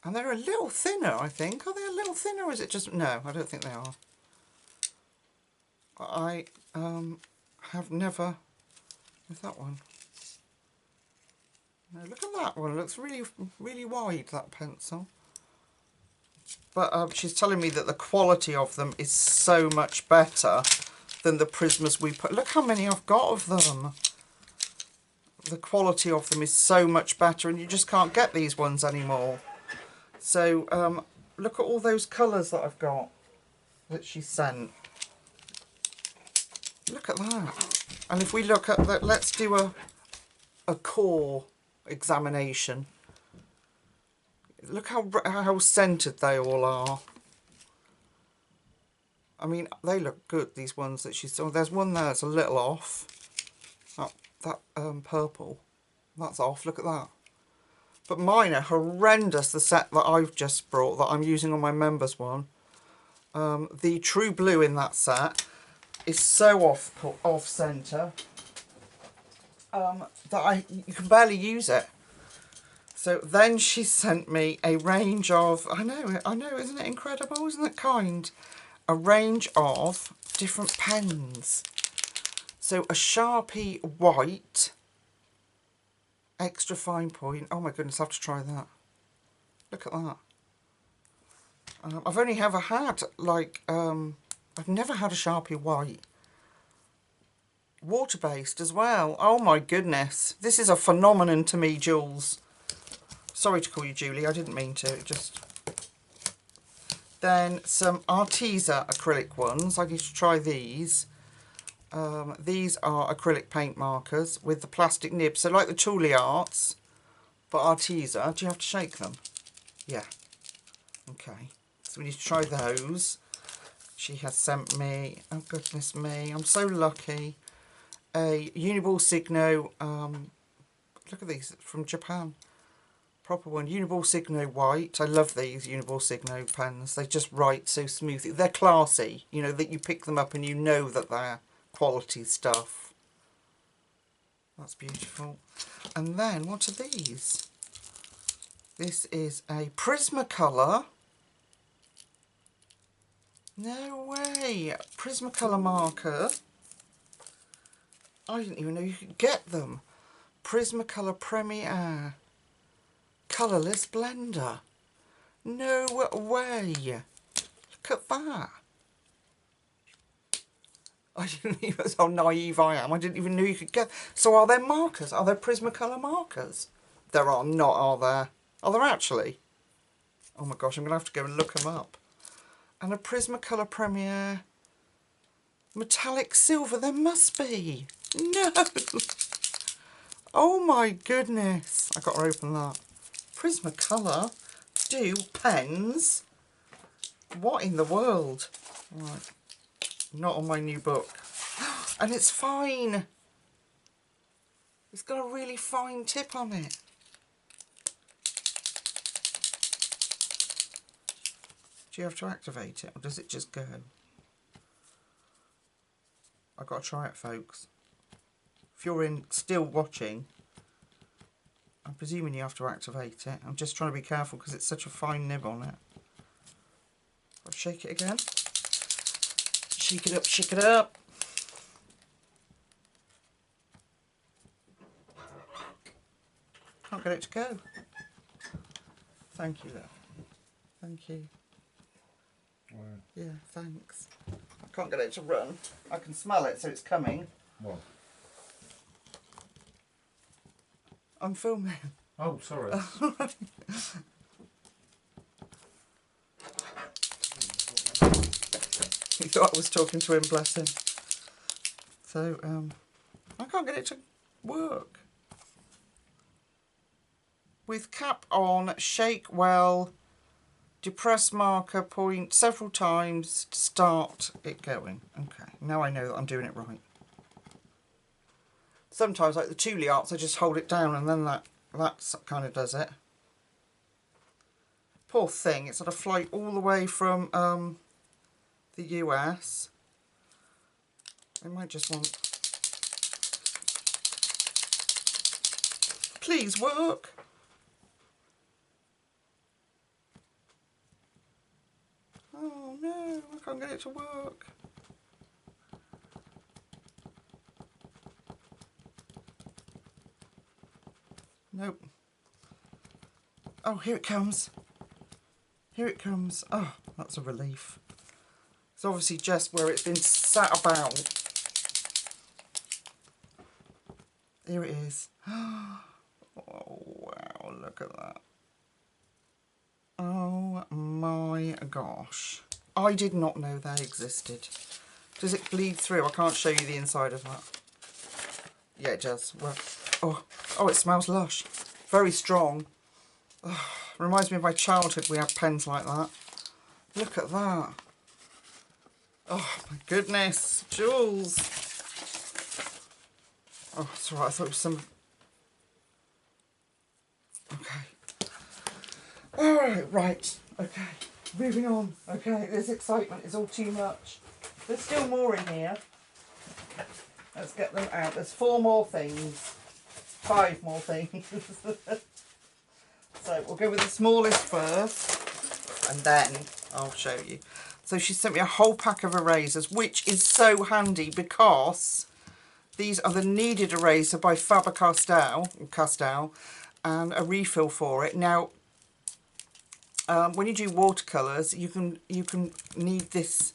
And they're a little thinner, I think. Are they a little thinner, or is it just... No, I don't think they are. I have never... Where's that one? No, look at that one. It looks really, really wide, that pencil. But she's telling me that the quality of them is so much better than the Prismas we put. Look how many I've got of them. The quality of them is so much better, and you just can't get these ones anymore. So look at all those colours that I've got that she sent. Look at that. And if we look at that, let's do a core examination. Look how centred they all are. I mean, they look good, these ones that she's... Oh, there's one there that's a little off. That purple. That's off, look at that. But mine are horrendous, the set that I've just brought, that I'm using on my members one. The True Blue in that set is so off centre that you can barely use it. So then she sent me a range of, I know, isn't it incredible? Isn't it kind? A range of different pens. So a Sharpie white, extra fine point. Oh my goodness, I have to try that. Look at that. I've only ever had, like, I've never had a Sharpie white. Water-based as well. Oh my goodness. This is a phenomenon to me, Jules. Sorry to call you Julie, I didn't mean to. Then some Arteza acrylic ones. I need to try these. These are acrylic paint markers with the plastic nib. So like the Tuli Arts, but Arteza. Do you have to shake them? Yeah. Okay. So we need to try those. She has sent me, oh goodness me, I'm so lucky, a Uniball Signo, look at these, from Japan. Proper one, Uniball Signo white. I love these Uniball Signo pens. They just write so smoothly. They're classy, you know, that you pick them up and you know that they're quality stuff. That's beautiful. And then, what are these? This is a Prismacolor. No way! Prismacolor marker. I didn't even know you could get them. Prismacolor Premier. Colourless blender. No way. Look at that. I didn't even, that's how naive I am. I didn't even know you could get. So are there markers? Are there Prismacolor markers? There are not, are there? Are there actually? Oh my gosh, I'm going to have to go and look them up. And a Prismacolor Premier metallic silver. There must be. No. Oh my goodness. I've got to open that. Prismacolor do pens. What in the world? Right. Not on my new book. And it's fine. It's got a really fine tip on it. Do you have to activate it, or does it just go? I've got to try it, folks. If you're still watching, I'm presuming you have to activate it. I'm just trying to be careful because it's such a fine nib on it. I'll shake it again. Shake it up, shake it up. Can't get it to go. Thank you, love. Thank you. Wow. Yeah, thanks. I can't get it to run. I can smell it, so it's coming. What? I'm filming. Oh, sorry. He thought I was talking to him, bless him. So, I can't get it to work. With cap on, shake well, depress marker, point several times to start it going. Okay, now I know that I'm doing it right. Sometimes, like the Tuli arts, I just hold it down and then that kind of does it. Poor thing, it's had a flight all the way from the US. I might just want... Please work! Oh no, I can't get it to work. Nope. Oh, here it comes. Here it comes. Oh, that's a relief. It's obviously just where it's been sat about. Here it is. Oh, wow, look at that. Oh my gosh. I did not know they existed. Does it bleed through? I can't show you the inside of that. Yeah, it does. Well, oh, it smells lush. Very strong. Oh, reminds me of my childhood. We had pens like that. Look at that. Oh my goodness, Jules. Oh, it's alright. I thought it was some... Okay. Alright, right. Okay. Moving on. Okay, this excitement is all too much. There's still more in here. Let's get them out. There's 4 more things. 5 more things. So we'll go with the smallest first, and then I'll show you. So she sent me a whole pack of erasers, which is so handy because these are the kneaded eraser by Faber-Castell, and a refill for it. Now, when you do watercolors, you can knead this,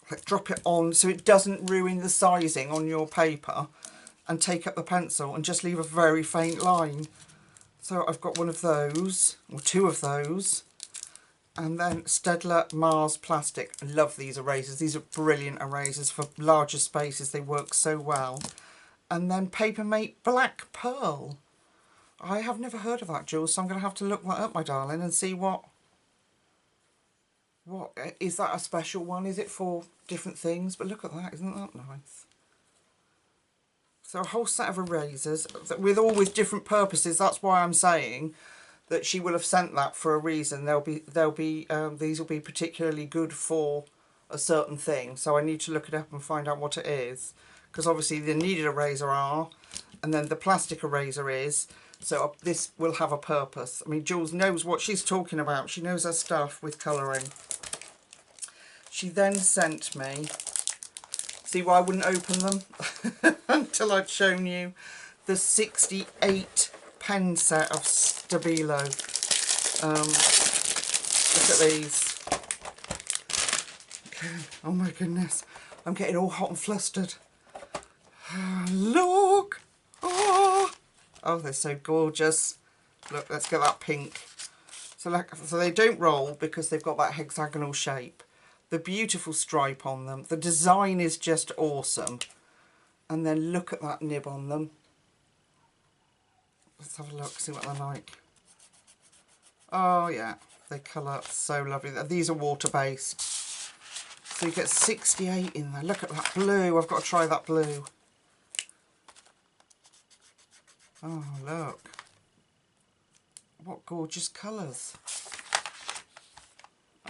like, drop it on so it doesn't ruin the sizing on your paper, and take up the pencil and just leave a very faint line. So I've got one of those, or 2 of those, and then Staedtler Mars Plastic. I love these erasers. These are brilliant erasers for larger spaces. They work so well. And then Papermate Black Pearl. I have never heard of that, Jules, so I'm going to have to look that up, my darling, and see what is that a special one? Is it for different things? But look at that, isn't that nice? So a whole set of erasers, with different purposes. That's why I'm saying that she will have sent that for a reason. These will be particularly good for a certain thing. So I need to look it up and find out what it is, because obviously the kneaded eraser are, and then the plastic eraser is. So this will have a purpose. I mean, Jules knows what she's talking about. She knows her stuff with colouring. She then sent me... See why I wouldn't open them until I'd shown you the 68 pen set of Stabilo. Look at these. Okay. Oh my goodness. I'm getting all hot and flustered. Look. Oh, they're so gorgeous. Look, let's get that pink. So they don't roll because they've got that hexagonal shape. The beautiful stripe on them. The design is just awesome. And then look at that nib on them. Let's have a look, see what they're like. Oh yeah, they colour so lovely. These are water-based. So you get 68 in there. Look at that blue. I've got to try that blue. Oh, look. What gorgeous colours.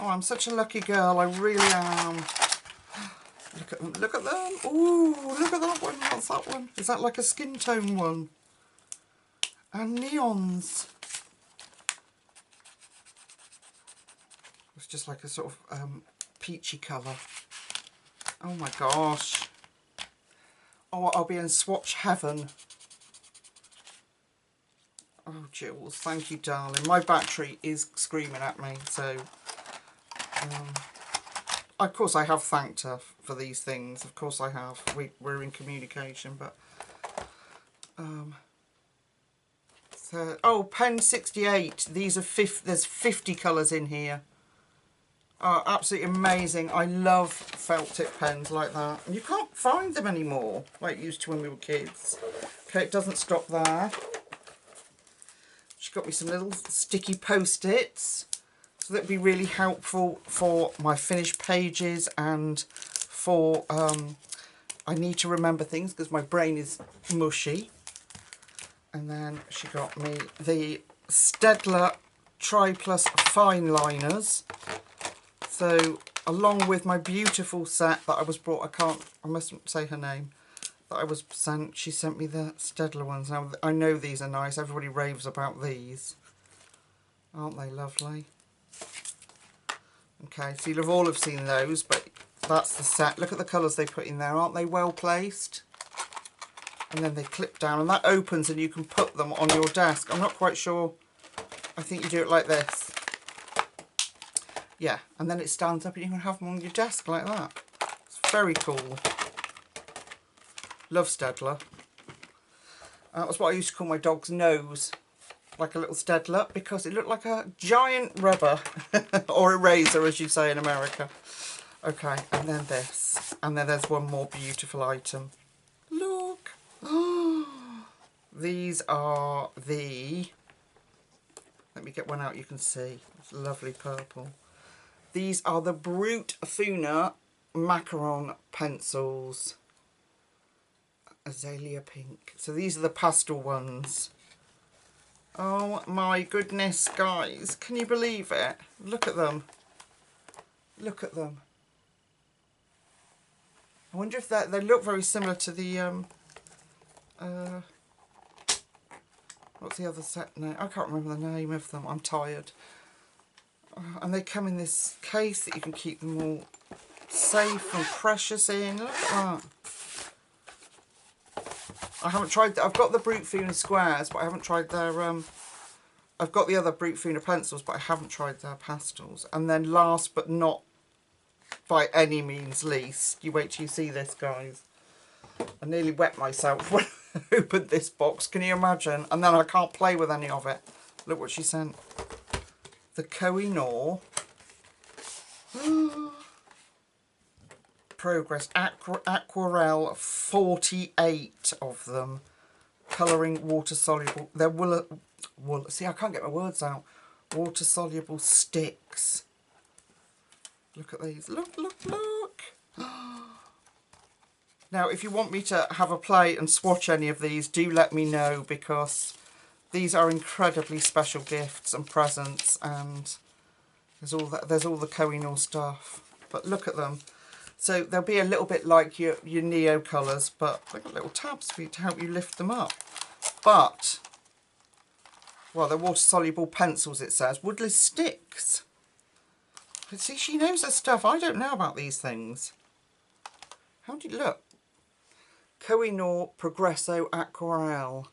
Oh, I'm such a lucky girl, I really am. Look at them, look at them. Ooh, look at that one, what's that one? Is that like a skin tone one? And neons. It's just like a sort of peachy colour. Oh my gosh. Oh, I'll be in swatch heaven. Oh, Jules, thank you, darling. My battery is screaming at me, so... of course, I have thanked her for these things. Of course I have. We're in communication, but... so, oh, Pen 68. These are there's 50 colours in here. Oh, absolutely amazing. I love felt tip pens like that. And you can't find them anymore, like you used to when we were kids. Okay, it doesn't stop there. She got me some little sticky post-its. So that'd be really helpful for my finished pages and for... I need to remember things because my brain is mushy. And then she got me the Staedtler Tri-Plus Fine Liners. So, along with my beautiful set that I was brought, I mustn't say her name, that I was sent, she sent me the Staedtler ones. Now, I know these are nice, everybody raves about these. Aren't they lovely? Okay, so you'll all have seen those, but that's the set. Look at the colours they put in there, aren't they well placed? And then they clip down, and that opens and you can put them on your desk. I'm not quite sure, I think you do it like this. Yeah, and then it stands up and you can have them on your desk like that. It's very cool. Love Staedtler. That was what I used to call my dog's nose. Like a little Staedtler, because it looked like a giant rubber. Or eraser, as you say in America. Okay, and then this. And then there's one more beautiful item. Look! These are the... Let me get one out you can see. It's lovely purple. These are the Brute Funa Macaron pencils. Azalea pink. So these are the pastel ones. Oh my goodness, guys. Can you believe it? Look at them. Look at them. I wonder if they look very similar to the... what's the other set name? I can't remember the name of them. I'm tired. And they come in this case that you can keep them all safe and precious in. Look at that. I haven't tried... I've got the Brute Funa squares, but I haven't tried their... I've got the other Brute Funa pencils, but I haven't tried their pastels. And then last but not by any means least, you wait till you see this, guys. I nearly wet myself when I opened this box. Can you imagine? And then I can't play with any of it. Look what she sent. The Koh-i-Noor Progress Aquarelle, 48 of them, colouring water soluble. They're wool. See, I can't get my words out. Water soluble sticks. Look at these. Look, look, look. Now, if you want me to have a play and swatch any of these, do let me know, because these are incredibly special gifts and presents, and there's all the Koh-i-Noor stuff. But look at them. So they'll be a little bit like your Neo colours, but they've got little tabs for you to help you lift them up. But, well, they're water-soluble pencils, it says. Woodless sticks. But see, she knows her stuff. I don't know about these things. How do you look? Koh-i-Noor Progresso Aquarelle.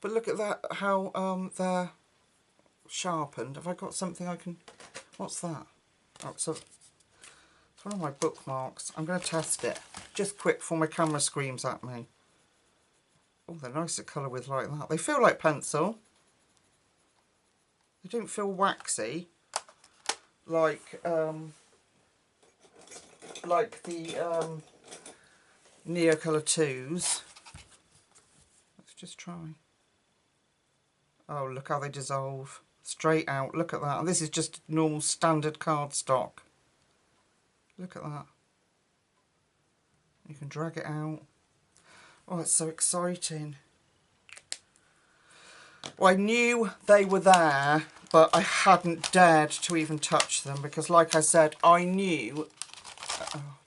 But look at that, how they're sharpened. Have I got something I can... What's that? Oh, it's one of my bookmarks. I'm going to test it. Just quick before my camera screams at me. Oh, they're nice to colour with like that. They feel like pencil. They don't feel waxy. Like the Neocolour 2s. Let's just try. Oh, look how they dissolve. Straight out. Look at that. And this is just normal standard cardstock. Look at that. You can drag it out. Oh, it's so exciting. Well, I knew they were there, but I hadn't dared to even touch them because, like I said, I knew... Oh,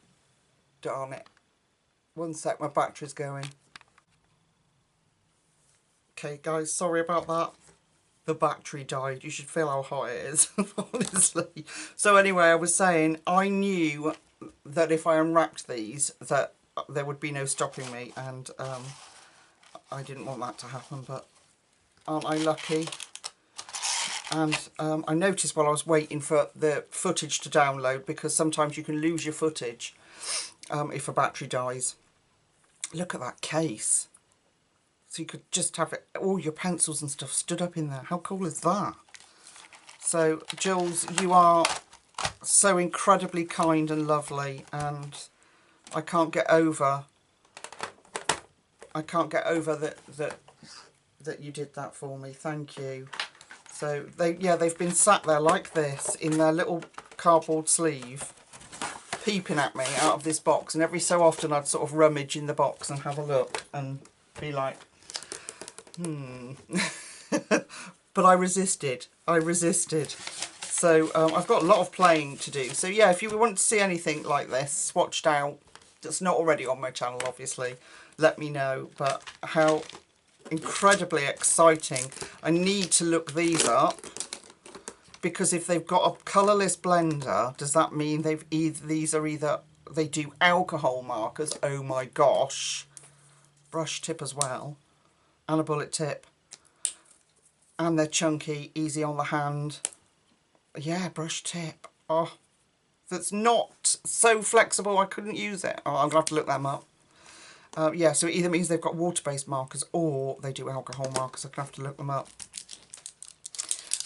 darn it. One sec, my battery's going. Okay guys, sorry about that. The battery died. You should feel how hot it is, honestly. So anyway, I was saying, I knew that if I unwrapped these, that there would be no stopping me, and I didn't want that to happen, but aren't I lucky? And I noticed while I was waiting for the footage to download, because sometimes you can lose your footage if a battery dies. Look at that case. So you could just have it, all your pencils and stuff stood up in there. How cool is that? So Jules, you are so incredibly kind and lovely, and I can't get over that you did that for me. Thank you. So they've been sat there like this in their little cardboard sleeve, peeping at me out of this box, and every so often I'd sort of rummage in the box and have a look and be like, but I resisted. So I've got a lot of playing to do. So yeah, if you want to see anything like this swatched out, that's not already on my channel, obviously, let me know. But how incredibly exciting. I need to look these up, because if they've got a colourless blender, does that mean these are either they do alcohol markers? Oh my gosh. Brush tip as well, and a bullet tip, and they're chunky, easy on the hand. Yeah, brush tip. Oh, that's not so flexible I couldn't use it. Oh, I'm gonna have to look them up. Yeah, so it either means they've got water-based markers or they do alcohol markers. I'm gonna have to look them up.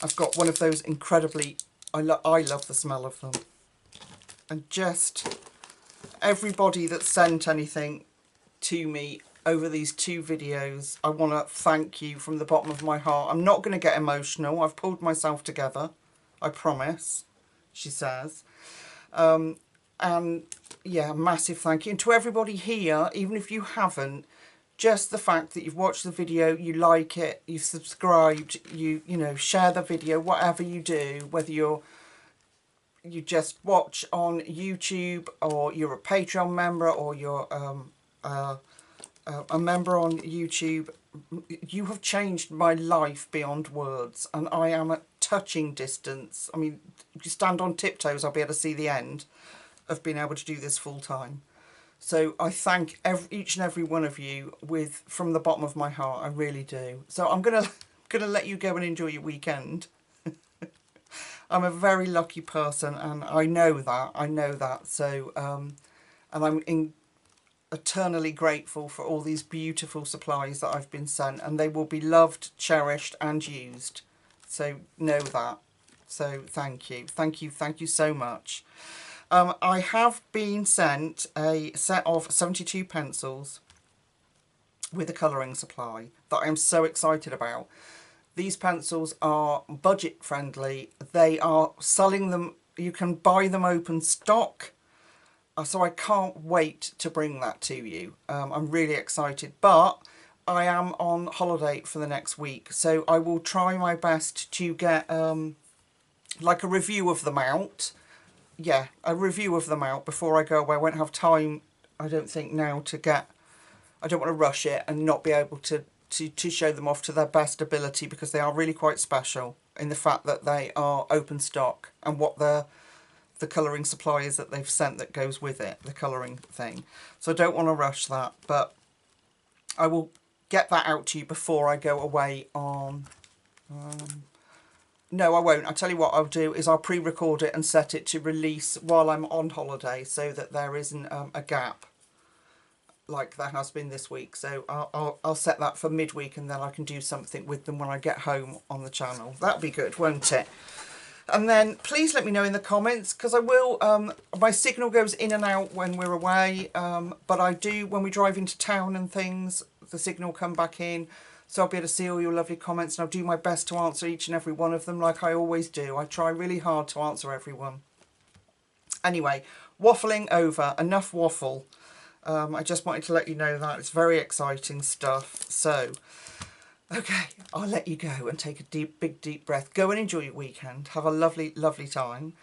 I've got one of those incredibly, I love the smell of them. And just everybody that sent anything to me over these 2 videos, I want to thank you from the bottom of my heart. I'm not going to get emotional. I've pulled myself together. I promise, she says. And yeah, massive thank you. And to everybody here, even if you haven't, just the fact that you've watched the video, you like it, you've subscribed, you know, share the video, whatever you do, whether you just watch on YouTube, or you're a Patreon member, or you're a member on YouTube, you have changed my life beyond words, and I am at touching distance. I mean, if you stand on tiptoes, I'll be able to see the end of being able to do this full time. So I thank each and every one of you from the bottom of my heart. I really do. So I'm gonna let you go and enjoy your weekend. I'm a very lucky person, and I know that. So and I'm eternally grateful for all these beautiful supplies that I've been sent, and they will be loved, cherished and used. So know that. So thank you so much. I have been sent a set of 72 pencils with a colouring supply that I'm so excited about. These pencils are budget friendly. They are selling them, you can buy them open stock. So I can't wait to bring that to you. I'm really excited, but I am on holiday for the next week, so I will try my best to get like a review of them out. Yeah, a review of them out before I go away. I won't have time, I don't think, now to get, I don't want to rush it and not be able to show them off to their best ability, because they are really quite special in the fact that they are open stock, and what the colouring supply is that they've sent that goes with it, the colouring thing. So I don't want to rush that, but I will get that out to you before I go away on... no, I won't. I'll tell you what I'll do is I'll pre-record it and set it to release while I'm on holiday, so that there isn't a gap like there has been this week. So I'll set that for midweek, and then I can do something with them when I get home on the channel. That'll be good, won't it? And then please let me know in the comments, because I will, my signal goes in and out when we're away, but I do, when we drive into town and things, the signal will come back in, so I'll be able to see all your lovely comments, and I'll do my best to answer each and every one of them, like I always do. I try really hard to answer everyone. Anyway, waffling over, enough waffle. I just wanted to let you know that. It's very exciting stuff. So... okay, I'll let you go and take a big deep breath. Go and enjoy your weekend. Have a lovely, lovely time.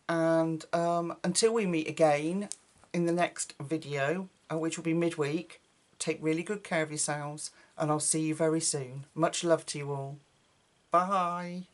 And until we meet again in the next video, which will be midweek, take really good care of yourselves, and I'll see you very soon. Much love to you all. Bye.